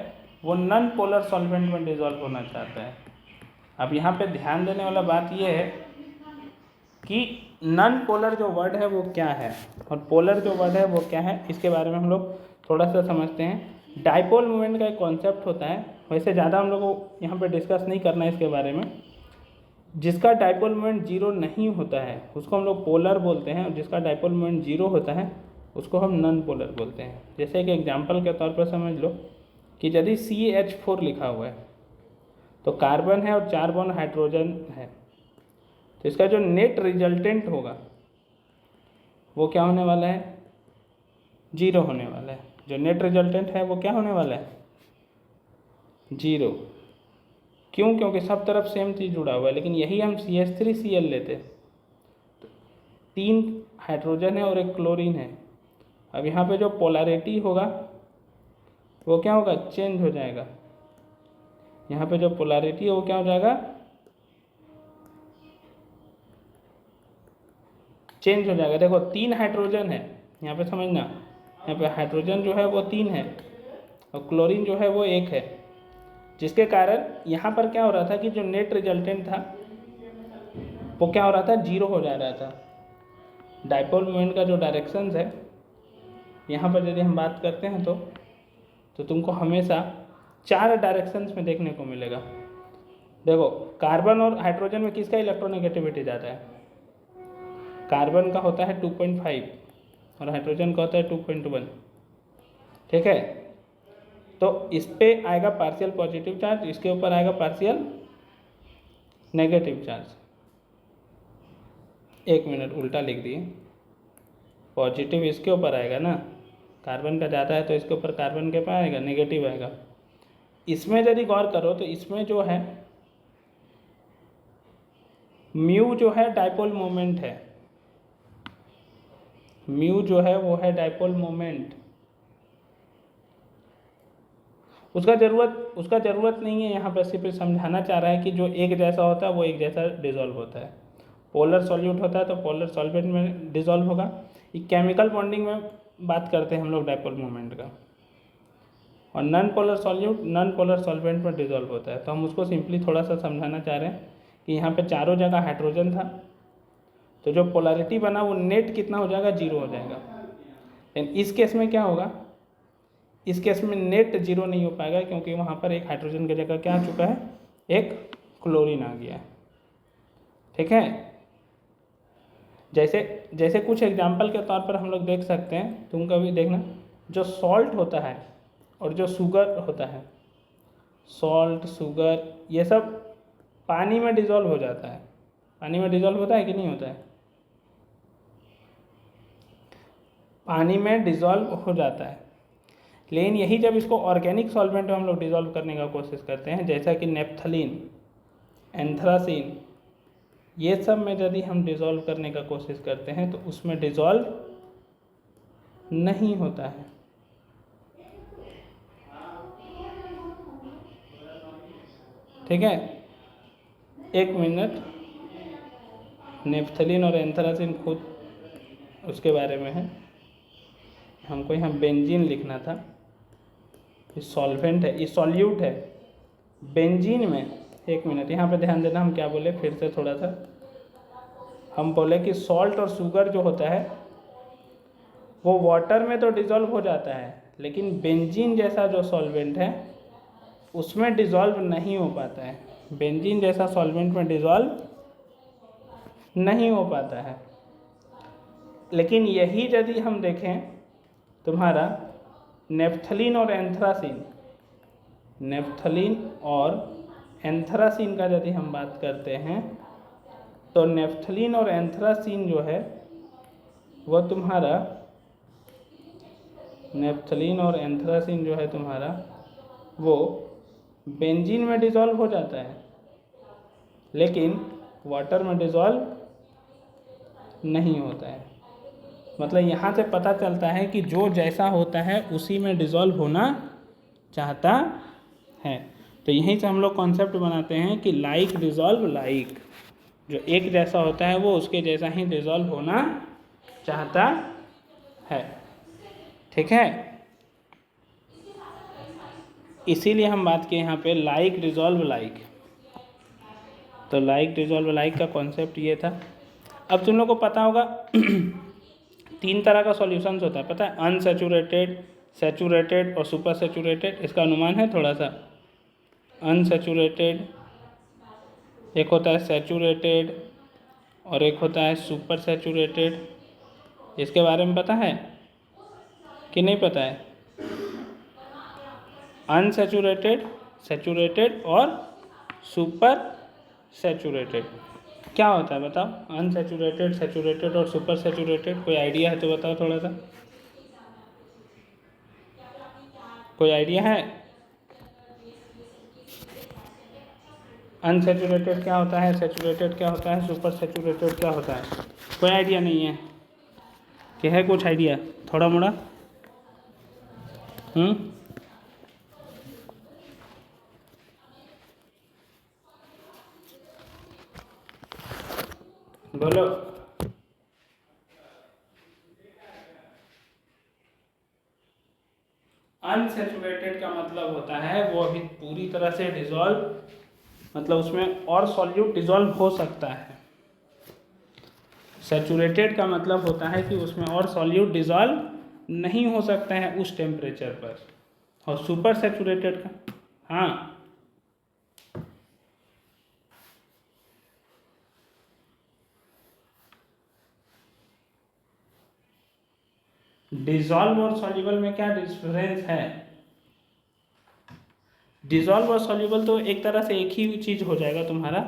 वो नॉन पोलर सॉल्वेंट में डिसॉल्व होना चाहता है। अब यहाँ पे ध्यान देने वाला बात ये है कि नॉन पोलर जो वर्ड है वो क्या है और पोलर जो वर्ड है वो क्या है, इसके बारे में हम लोग थोड़ा सा समझते हैं। डाइपोल मोमेंट का एक कॉन्सेप्ट होता है, वैसे ज़्यादा हम लोग को यहाँ पे डिस्कस नहीं करना है इसके बारे में। जिसका डाइपोल मोमेंट जीरो नहीं होता है उसको हम लोग पोलर बोलते हैं, और जिसका डाइपोल मोमेंट जीरो होता है उसको हम नॉन पोलर बोलते हैं। जैसे कि एग्जांपल के तौर पर समझ लो कि यदि CH4 लिखा हुआ है तो कार्बन है और 4 बॉन्ड हाइड्रोजन है, तो इसका जो नेट रिजल्टेंट होगा वो क्या होने वाला है, जीरो होने वाला है। जो नेट रिजल्टेंट है वो क्या होने वाला है, जीरो। क्यों, क्योंकि सब तरफ सेम चीज़ जुड़ा हुआ है। लेकिन यही हम CH3Cl लेते तो 3 हाइड्रोजन है और एक क्लोरीन है। अब यहाँ पे जो पोलैरिटी होगा वो क्या होगा, चेंज हो जाएगा। यहाँ पे जो पोलैरिटी है वो क्या हो जाएगा, चेंज हो जाएगा। देखो 3 हाइड्रोजन है, यहाँ पे समझना, यहाँ पे हाइड्रोजन जो है वो 3 है और क्लोरीन जो है वो 1 है, जिसके कारण यहाँ पर क्या हो रहा था कि जो नेट रिजल्टेंट था वो क्या हो रहा था, जीरो हो जा रहा था। डाइपोल मोमेंट का जो डायरेक्शंस है यहाँ पर यदि हम बात करते हैं तो तुमको हमेशा 4 डायरेक्शंस में देखने को मिलेगा। देखो कार्बन और हाइड्रोजन में किसका इलेक्ट्रोनेगेटिविटी ज़्यादा है, कार्बन का होता है 2.5 और हाइड्रोजन का होता है 2.1। ठीक है, तो इस पे आएगा पार्शियल पॉजिटिव चार्ज, इसके ऊपर आएगा पार्शियल नेगेटिव चार्ज। एक मिनट, उल्टा लिख दिए, पॉजिटिव इसके ऊपर आएगा ना, कार्बन का ज़्यादा है तो इसके ऊपर कार्बन के पास आएगा, नेगेटिव आएगा। इसमें यदि गौर करो तो इसमें जो है म्यू जो है डाइपोल मोमेंट है, म्यू जो है वो है डाइपोल मोमेंट। उसका ज़रूरत नहीं है, यहाँ पर सिर्फ समझाना चाह रहा है कि जो एक जैसा होता है वो एक जैसा डिसॉल्व होता है। पोलर सॉल्यूट होता है तो पोलर सॉल्वेंट में डिसॉल्व होगा। ये केमिकल बॉन्डिंग में बात करते हैं हम लोग डाइपोल मोमेंट का, और non polar solute non polar solvent में डिसॉल्व होता है। तो हम उसको सिंपली थोड़ा सा समझाना चाह रहे हैं कि यहाँ पे चारों जगह हाइड्रोजन था, तो जो पोलैरिटी बना वो नेट कितना हो जाएगा, जीरो हो जाएगा। लेकिन इस केस में क्या होगा, इस केस में नेट जीरो नहीं हो पाएगा, क्योंकि वहाँ पर एक हाइड्रोजन की जगह क्या आ चुका है, एक क्लोरीन आ गया है। ठीक है, जैसे कुछ एग्जाम्पल के तौर पर हम लोग देख सकते हैं, तुम कभी देखना, जो सॉल्ट होता है और जो शुगर होता है, सॉल्ट शुगर ये सब पानी में डिसॉल्व हो जाता है। पानी में डिसॉल्व होता है कि नहीं होता है, पानी में डिसॉल्व हो जाता है। लेकिन यही जब इसको ऑर्गेनिक सॉल्वेंट में हम लोग डिसॉल्व करने का कोशिश करते हैं, जैसा कि नेप्थलीन, एंथ्रासीन, ये सब में यदि हम डिसॉल्व करने का कोशिश करते हैं तो उसमें डिसॉल्व नहीं होता है। ठीक है। 1 मिनट, नेफ्थलीन और एंथ्रासिन खुद उसके बारे में है, हमको यहाँ बेंजीन लिखना था। ये सॉल्वेंट है, ये सॉल्यूट है। बेंजीन में 1 मिनट यहाँ पे ध्यान देना, हम क्या बोले फिर से थोड़ा सा, हम बोले कि सॉल्ट और शुगर जो होता है वो वाटर में तो डिज़ोल्व हो जाता है, लेकिन बेंजीन जैसा जो सॉल्वेंट है उसमें डिज़ोल्व नहीं हो पाता है। बेंजीन जैसा सॉल्वेंट में डिज़ोल्व नहीं हो पाता है। लेकिन यही यदि हम देखें तुम्हारा नेफ्थलीन और एंथ्रासिन, नेफ्थलीन और एंथ्रासिन का यदि हम बात करते हैं तो नेफ्थलीन और एंथ्रासिन जो है वो तुम्हारा, नेफ्थलीन और एंथ्रासिन जो है तुम्हारा वो बेंजीन में डिज़ोल्व हो जाता है, लेकिन वाटर में डिज़ोल्व नहीं होता है। मतलब यहाँ से पता चलता है कि जो जैसा होता है उसी में डिज़ोल्व होना चाहता है। तो यहीं से हम लोग कॉन्सेप्ट बनाते हैं कि लाइक डिज़ोल्व लाइक, जो एक जैसा होता है वो उसके जैसा ही डिज़ोल्व होना चाहता है। ठीक है, इसीलिए हम बात किए यहाँ पे लाइक डिज़ोल्व लाइक। तो लाइक डिज़ोल्व लाइक का कॉन्सेप्ट ये था। अब तुम लोग को पता होगा 3 तरह का सॉल्यूशंस होता है, पता है, अनसैचुरेटेड, सैचुरेटेड और सुपर सैचुरेटेड। इसका अनुमान है थोड़ा सा। अनसैचुरेटेड, एक होता है सैचुरेटेड और एक होता है सुपर सैचुरेटेड। इसके बारे में पता है कि नहीं पता है? अनसैचुरेटेड, सैचुरेटेड और सुपर सैचुरेटेड क्या होता है बताओ? अनसैचुरेटेड, सैचुरेटेड और सुपर सैचुरेटेड, कोई आइडिया है तो बताओ थोड़ा सा। कोई आइडिया है? अनसैचुरेटेड क्या होता है, सैचुरेटेड क्या होता है, सुपर सैचुरेटेड क्या होता है? कोई आइडिया नहीं है कि है कुछ आइडिया थोड़ा मोड़ा? बोलो। अनसैचुरेटेड का मतलब होता है वो अभी पूरी तरह से डिसॉल्व, मतलब उसमें और सॉल्यूट डिसॉल्व हो सकता है। सैचुरेटेड का मतलब होता है कि उसमें और सॉल्यूट डिसॉल्व नहीं हो सकता है उस टेम्परेचर पर। और सुपर सैचुरेटेड का, हाँ डिसॉल्व और सॉल्युबल में क्या डिफरेंस है? डिसॉल्व और सॉल्युबल तो एक तरह से एक ही चीज़ हो जाएगा तुम्हारा।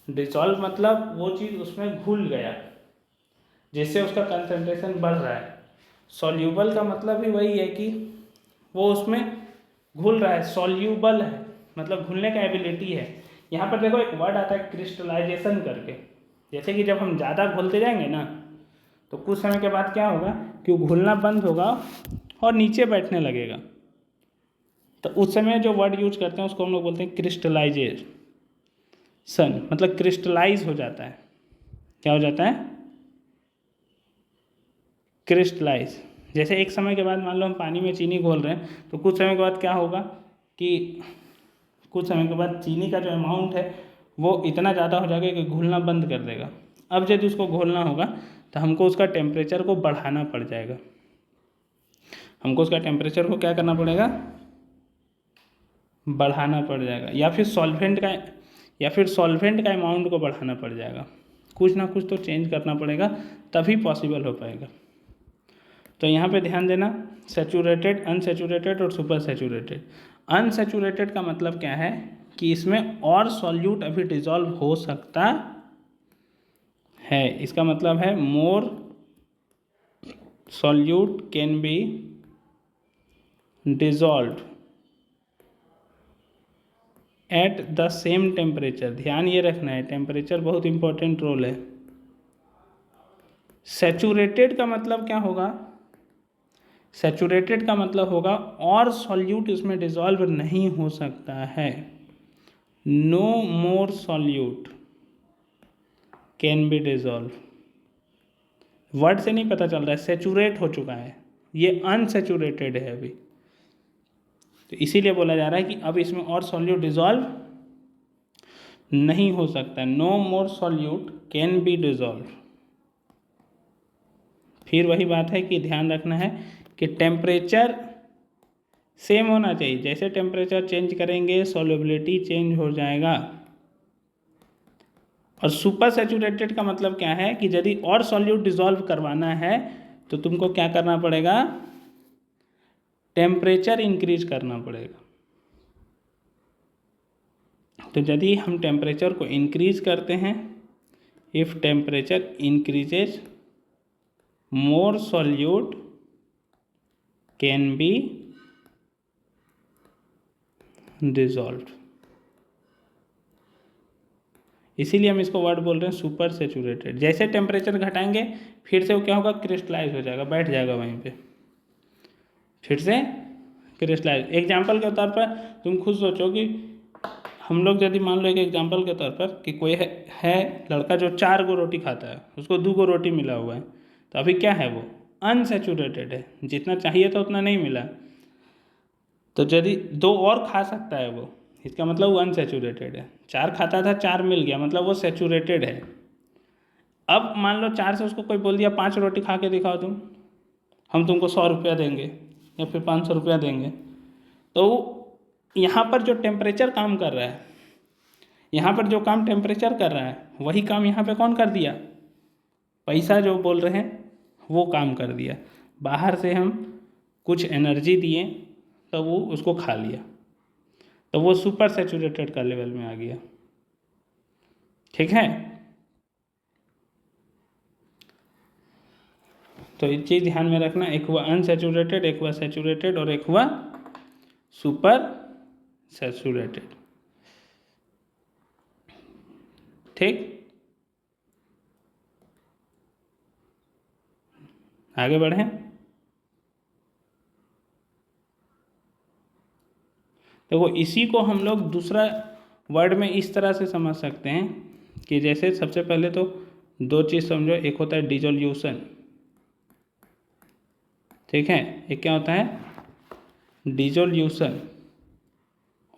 डिसॉल्व मतलब वो चीज़ उसमें घुल गया जिससे उसका कंसंट्रेशन बढ़ रहा है। सॉल्युबल का मतलब भी वही है कि वो उसमें घुल रहा है, सॉल्युबल है मतलब घुलने का एबिलिटी है। यहाँ पर देखो एक वर्ड आता है क्रिस्टलाइजेशन करके। जैसे कि जब हम ज़्यादा घुलते जाएंगे ना तो कुछ समय के बाद क्या होगा कि वो घुलना बंद होगा और नीचे बैठने लगेगा। तो उस समय जो वर्ड यूज करते हैं उसको हम लोग बोलते हैं क्रिस्टलाइजेशन, मतलब क्रिस्टलाइज हो जाता है। क्या हो जाता है? क्रिस्टलाइज। जैसे एक समय के बाद मान लो हम पानी में चीनी घोल रहे हैं तो कुछ समय के बाद क्या होगा कि कुछ समय के बाद चीनी का जो अमाउंट है वो इतना ज़्यादा हो जाएगा कि घुलना बंद कर देगा। अब यदि उसको घोलना होगा तो हमको उसका टेम्परेचर को बढ़ाना पड़ जाएगा। हमको उसका टेम्परेचर को क्या करना पड़ेगा? बढ़ाना पड़ जाएगा, या फिर सॉल्वेंट का अमाउंट को बढ़ाना पड़ जाएगा। कुछ ना कुछ तो चेंज करना पड़ेगा तभी पॉसिबल हो पाएगा। तो यहाँ पे ध्यान देना, सैचुरेटेड, अनसैचुरेटेड और सुपर सैचुरेटेड। अनसैचुरेटेड का मतलब क्या है कि इसमें और सॉल्यूट अभी डिसॉल्व हो सकता है। इसका मतलब है मोर solute can B dissolved at the same temperature. ध्यान ये रखना है, टेम्परेचर बहुत इंपॉर्टेंट रोल है। सैचुरेटेड का मतलब क्या होगा? सैचुरेटेड का मतलब होगा और सॉल्यूट इसमें डिसॉल्व नहीं हो सकता है, no more solute can be dissolve. Word से नहीं पता चल रहा है, सेचुरेट हो चुका है, ये अनसेचुरेटेड है अभी, तो इसीलिए बोला जा रहा है कि अब इसमें और सॉल्यूट डिजॉल्व नहीं हो सकता। No more solute can be dissolve. फिर वही बात है कि ध्यान रखना है कि टेम्परेचर सेम होना चाहिए, जैसे टेम्परेचर चेंज करेंगे सॉल्युबिलिटी चेंज हो जाएगा। और सुपर सैचुरेटेड का मतलब क्या है कि यदि और सॉल्यूट डिजॉल्व करवाना है तो तुमको क्या करना पड़ेगा, टेम्परेचर इंक्रीज करना पड़ेगा। तो यदि हम टेम्परेचर को इंक्रीज करते हैं, if temperature increases more solute can B dissolved, इसीलिए हम इसको वर्ड बोल रहे हैं सुपर सैचुरेटेड। जैसे टेम्परेचर घटाएंगे फिर से वो क्या होगा, क्रिस्टलाइज हो जाएगा, बैठ जाएगा वहीं पे, फिर से क्रिस्टलाइज। एग्जाम्पल के तौर पर तुम खुद सोचो कि हम लोग यदि मान लो एक एग्जाम्पल के तौर पर कि कोई है लड़का जो 4 गो रोटी खाता है, उसको 2 गो रोटी मिला हुआ है, तो अभी क्या है, वो अनसैचुरेटेड है, जितना चाहिए था उतना नहीं मिला। तो यदि 2 और खा सकता है वो, इसका मतलब वो अनसैचुरेटेड है। 4 खाता था, 4 मिल गया, मतलब वो सैचुरेटेड है। अब मान लो 4 से उसको कोई बोल दिया 5 रोटी खा के दिखाओ तुम, हम तुमको 100 रुपया देंगे या फिर 500 रुपया देंगे। तो यहाँ पर जो टेम्परेचर काम कर रहा है, यहाँ पर जो काम टेम्परेचर कर रहा है, वही काम यहाँ पे कौन कर दिया, पैसा जो बोल रहे हैं वो काम कर दिया। बाहर से हम कुछ एनर्जी दिए तो वो उसको खा लिया, तो वो सुपर सैचुरेटेड का लेवल में आ गया। ठीक है, तो ये चीज़ ध्यान में रखना, एक हुआ अनसैचुरेटेड, एक हुआ सैचुरेटेड, और एक हुआ सुपर सैचुरेटेड। ठीक, आगे बढ़ें। देखो इसी को हम लोग दूसरा वर्ड में इस तरह से समझ सकते हैं कि जैसे सबसे पहले तो 2 चीज़ समझो, एक होता है डिसोल्यूशन, ठीक है, एक क्या होता है डिसोल्यूशन,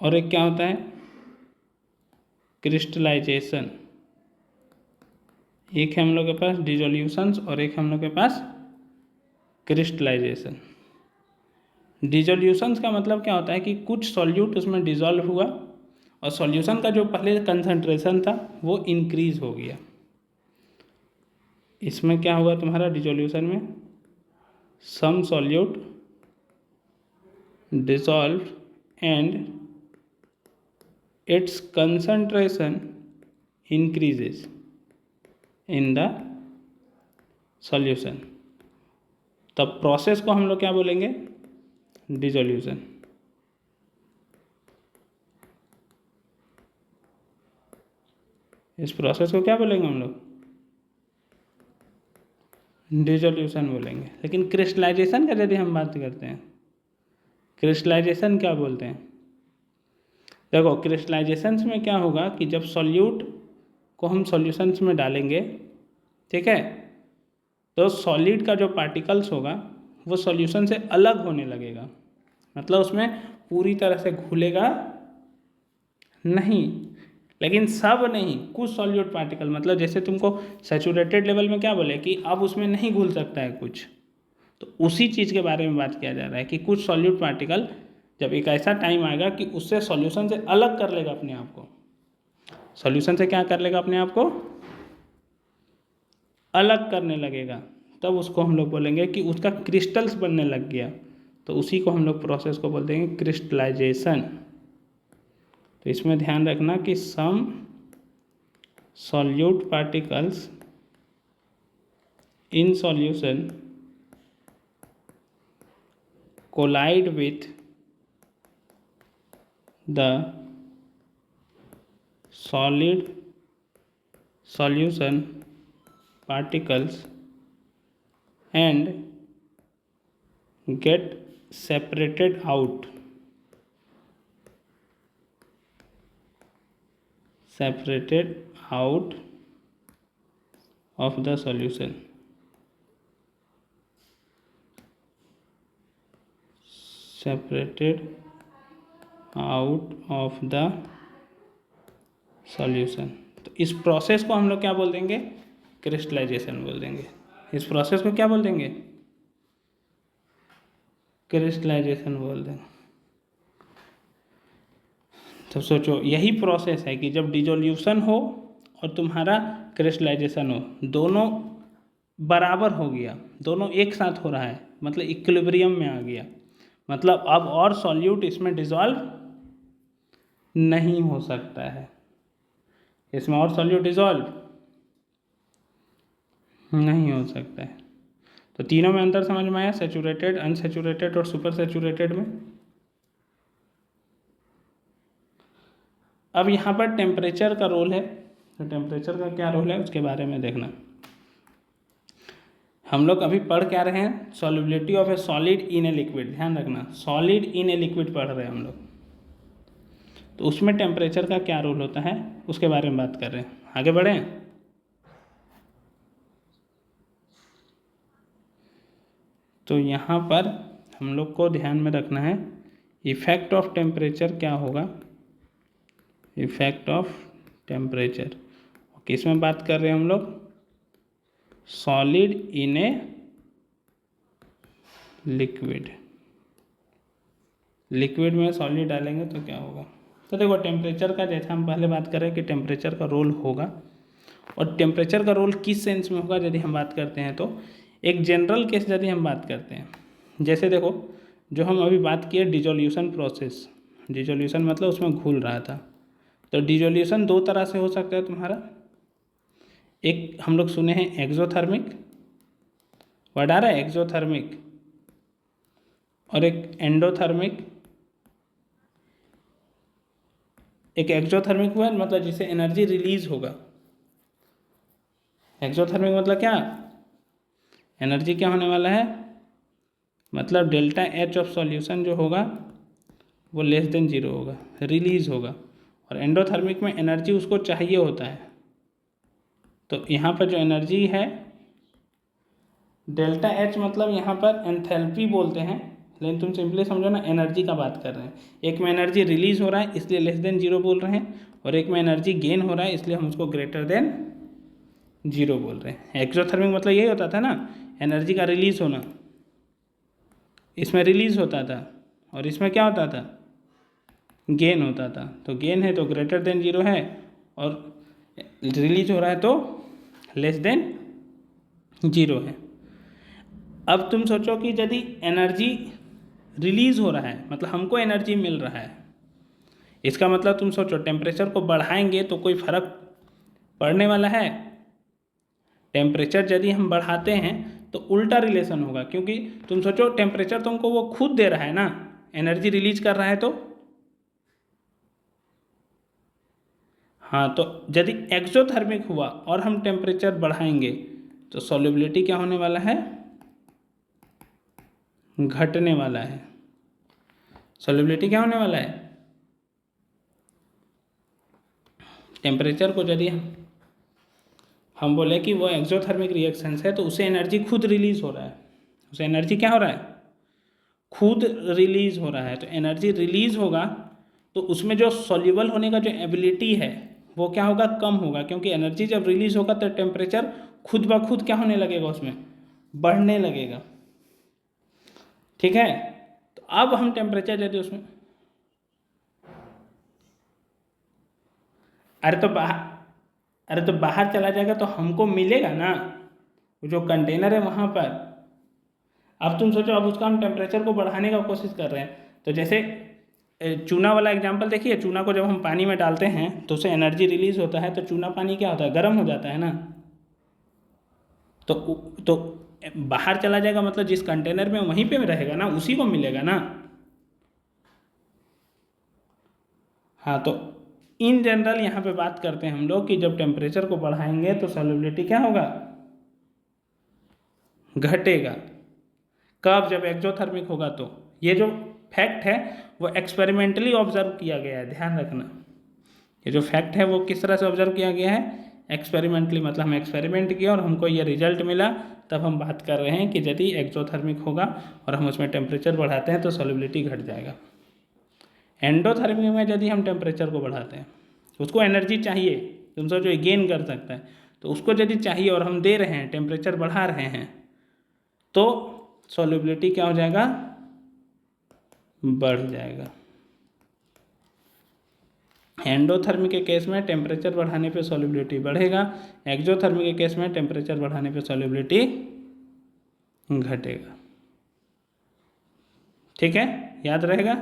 और एक क्या होता है क्रिस्टलाइजेशन। एक है हम लोग के पास डिसोल्यूशंस और एक हम लोग के पास क्रिस्टलाइजेशन। डिसोल्यूशंस का मतलब क्या होता है कि कुछ सॉल्यूट उसमें डिसॉल्व हुआ और सॉल्यूशन का जो पहले कंसंट्रेशन था वो इंक्रीज हो गया। इसमें क्या हुआ तुम्हारा डिसोल्यूशन में, some solute dissolved and its concentration increases in the solution। तब प्रोसेस को हम लोग क्या बोलेंगे, डिसोल्यूशन। इस प्रोसेस को क्या बोलेंगे हम लोग, डिसोल्यूशन बोलेंगे। लेकिन क्रिस्टलाइजेशन का यदि हम बात करते हैं, क्रिस्टलाइजेशन क्या बोलते हैं, देखो क्रिस्टलाइजेशन में क्या होगा कि जब सॉल्यूट को हम सॉल्यूशंस में डालेंगे, ठीक है, तो सॉलिड का जो पार्टिकल्स होगा वो सॉल्यूशन से अलग होने लगेगा, मतलब उसमें पूरी तरह से घुलेगा नहीं, लेकिन सब नहीं, कुछ सॉल्यूट पार्टिकल, मतलब जैसे तुमको सैचुरेटेड लेवल में क्या बोले कि अब उसमें नहीं घुल सकता है कुछ, तो उसी चीज़ के बारे में बात किया जा रहा है कि कुछ सॉल्यूट पार्टिकल जब एक ऐसा टाइम आएगा कि उससे सॉल्यूशन से अलग कर लेगा अपने आप को, सॉल्यूशन से क्या कर लेगा अपने आप को, अलग करने लगेगा, तब उसको हम लोग बोलेंगे कि उसका क्रिस्टल्स बनने लग गया, तो उसी को हम लोग प्रोसेस को बोलते हैं क्रिस्टलाइजेशन। तो इसमें ध्यान रखना कि some solute particles in solution collide with the solid solution particles and get separated out separated out of the solution, separated out of the solution. तो इस प्रोसेस को हम लोग क्या बोल देंगे? क्रिस्टलाइजेशन बोल देंगे। इस प्रोसेस को क्या बोल देंगे? क्रिस्टलाइजेशन बोल देंगे। तो सोचो, यही प्रोसेस है कि जब डिसोल्यूशन हो और तुम्हारा क्रिस्टलाइजेशन हो, दोनों बराबर हो गया, दोनों एक साथ हो रहा है, मतलब इक्विलिब्रियम में आ गया, मतलब अब और सॉल्यूट इसमें डिसॉल्व नहीं हो सकता है, इसमें और सॉल्यूट डिसॉल्व नहीं हो सकता है। तो तीनों में अंतर समझ में आया, सैचुरेटेड, अनसैचुरेटेड और सुपर सैचुरेटेड में। अब यहाँ पर टेम्परेचर का रोल है, तो टेम्परेचर का क्या रोल है उसके बारे में देखना। हम लोग अभी पढ़ क्या रहे हैं? Solubility of A solid in a liquid. ध्यान रखना, सॉलिड इन ए लिक्विड पढ़ रहे हैं हम लोग, तो उसमें टेम्परेचर का क्या रोल होता है उसके बारे में बात कर रहे हैं। आगे बढ़ें। तो यहाँ पर हम लोग को ध्यान में रखना है इफेक्ट ऑफ टेम्परेचर क्या होगा, इफेक्ट ऑफ टेम्परेचर किस में बात कर रहे हैं हम लोग? Solid in a liquid. Liquid में सॉलिड डालेंगे तो क्या होगा? तो देखो, टेम्परेचर का जैसा हम पहले बात कर रहे हैं कि टेम्परेचर का रोल होगा, और टेम्परेचर का रोल किस सेंस में होगा यदि हम बात करते हैं, तो एक जनरल केस यदि हम बात करते हैं, जैसे देखो जो हम अभी बात किए डिसोल्यूशन प्रोसेस, डिसोल्यूशन मतलब उसमें घुल रहा था, तो डिसोल्यूशन दो तरह से हो सकता है तुम्हारा। एक हम लोग सुने हैं एक्सोथर्मिक, वर्ड आ रहा है एक्सोथर्मिक, और एक एंडोथर्मिक। एक एक्सोथर्मिक हुआ मतलब जिससे एनर्जी रिलीज होगा। एक्सोथर्मिक मतलब क्या? एनर्जी क्या होने वाला है, मतलब डेल्टा एच ऑफ सॉल्यूशन जो होगा वो लेस देन 0 होगा, रिलीज होगा। और एंडोथर्मिक में एनर्जी उसको चाहिए होता है। तो यहाँ पर जो एनर्जी है डेल्टा एच, मतलब यहाँ पर एंथैल्पी बोलते हैं, लेकिन तुम सिंपली समझो ना, एनर्जी का बात कर रहे हैं। एक में एनर्जी रिलीज हो रहा है इसलिए लेस देन 0 बोल रहे हैं, और एक में एनर्जी गेन हो रहा है इसलिए हम उसको ग्रेटर देन 0 बोल रहे हैं। एक्सोथर्मिक मतलब यही होता था ना, एनर्जी का रिलीज होना। इसमें रिलीज होता था और इसमें क्या होता था? गेन होता था। तो गेन है तो ग्रेटर देन 0 है, और रिलीज हो रहा है तो लेस देन 0 है। अब तुम सोचो कि यदि एनर्जी रिलीज हो रहा है मतलब हमको एनर्जी मिल रहा है, इसका मतलब तुम सोचो टेम्परेचर को बढ़ाएंगे तो कोई फर्क पड़ने वाला है? टेम्परेचर यदि हम बढ़ाते हैं तो उल्टा रिलेशन होगा, क्योंकि तुम सोचो टेम्परेचर तुमको वो खुद दे रहा है ना, एनर्जी रिलीज कर रहा है तो। हाँ, तो यदि एक्सोथर्मिक हुआ और हम टेम्परेचर बढ़ाएंगे तो सॉल्युबिलिटी क्या होने वाला है? घटने वाला है। सॉल्युबिलिटी क्या होने वाला है? टेम्परेचर को यदि हम बोले कि वो एक्सोथर्मिक रिएक्शन है तो उसे एनर्जी खुद रिलीज हो रहा है, उसे एनर्जी क्या हो रहा है? खुद रिलीज हो रहा है। तो एनर्जी रिलीज होगा तो उसमें जो सॉल्युबल होने का जो एबिलिटी है वो क्या होगा? कम होगा, क्योंकि एनर्जी जब रिलीज होगा तो टेम्परेचर खुद ब खुद क्या होने लगेगा? उसमें बढ़ने लगेगा। ठीक है, तो अब हम टेम्परेचर यदि उसमें, अरे तो बाहर चला जाएगा तो हमको मिलेगा ना, जो कंटेनर है वहाँ पर। अब तुम सोचो, अब उसका हम टेम्परेचर को बढ़ाने का कोशिश कर रहे हैं, तो जैसे चूना वाला एग्जांपल देखिए, चूना को जब हम पानी में डालते हैं तो उसे एनर्जी रिलीज होता है, तो चूना पानी क्या होता है? गर्म हो जाता है ना। तो बाहर चला जाएगा मतलब जिस कंटेनर में वहीं पे रहेगा ना, उसी को मिलेगा ना। हाँ, तो इन जनरल यहाँ पे बात करते हैं हम लोग कि जब टेम्परेचर को बढ़ाएंगे तो सॉल्युबिलिटी क्या होगा? घटेगा। कब? जब एक्सोथर्मिक होगा। तो ये जो फैक्ट है वो एक्सपेरिमेंटली ऑब्जर्व किया गया है, ध्यान रखना। ये जो फैक्ट है वो किस तरह से ऑब्जर्व किया गया है, एक्सपेरिमेंटली, मतलब हम एक्सपेरिमेंट किया और हमको ये रिजल्ट मिला, तब हम बात कर रहे हैं कि यदि एक्सोथर्मिक होगा और हम उसमें टेम्परेचर बढ़ाते हैं तो सॉल्युबिलिटी घट जाएगा। एंडोथर्मिक में यदि हम टेम्परेचर को बढ़ाते हैं, उसको एनर्जी चाहिए, तुम सोचो ये गेन कर सकता है, तो उसको यदि चाहिए और हम दे रहे हैं, टेम्परेचर बढ़ा रहे हैं, तो सॉल्युबिलिटी क्या हो जाएगा, बढ़ जाएगा। एंडोथर्मिक के केस में टेम्परेचर बढ़ाने पे सॉल्युबिलिटी बढ़ेगा, एक्सोथर्मिक के केस में टेम्परेचर बढ़ाने पे सॉल्युबिलिटी घटेगा। ठीक है, याद रहेगा।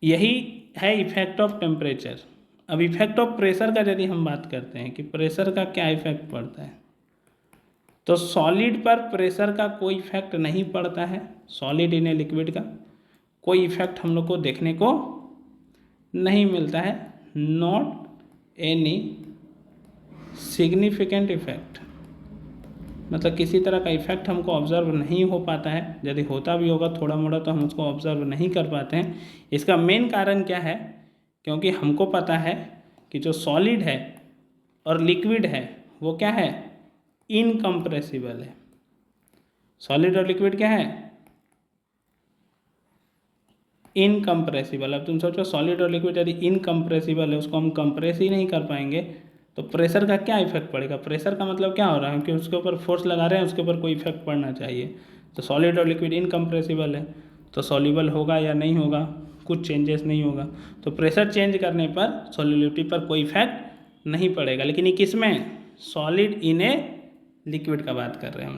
यही है इफेक्ट ऑफ टेम्परेचर। अब इफेक्ट ऑफ प्रेशर का यदि हम बात करते हैं कि प्रेशर का क्या इफेक्ट पड़ता है, तो सॉलिड पर प्रेशर का कोई इफेक्ट नहीं पड़ता है। सॉलिड इन ए लिक्विड का कोई इफेक्ट हम लोग को देखने को नहीं मिलता है, नॉट एनी सिग्निफिकेंट इफेक्ट, मतलब किसी तरह का इफेक्ट हमको ऑब्जर्व नहीं हो पाता है। यदि होता भी होगा थोड़ा मोड़ा तो हम उसको ऑब्जर्व नहीं कर पाते हैं। इसका मेन कारण क्या है, क्योंकि हमको पता है कि जो सॉलिड है और लिक्विड है वो क्या है, इनकम्प्रेसिबल है। सॉलिड और लिक्विड क्या है, इनकम्प्रेसिबल। अब तुम सोचो सॉलिड और लिक्विड यदि इनकम्प्रेसिबल है, उसको हम कंप्रेस ही नहीं कर पाएंगे, तो प्रेशर का क्या इफेक्ट पड़ेगा। प्रेशर का मतलब क्या हो रहा है कि उसके ऊपर फोर्स लगा रहे हैं, उसके ऊपर कोई इफेक्ट पड़ना चाहिए। तो सॉलिड और लिक्विड इनकम्प्रेसिबल है, तो सॉल्युबल होगा या नहीं होगा, कुछ चेंजेस नहीं होगा। तो प्रेशर चेंज करने पर सॉल्युबिलिटी पर कोई इफेक्ट नहीं पड़ेगा। लेकिन ये किस में, सॉलिड इन ए लिक्विड का बात कर रहे हैं हम।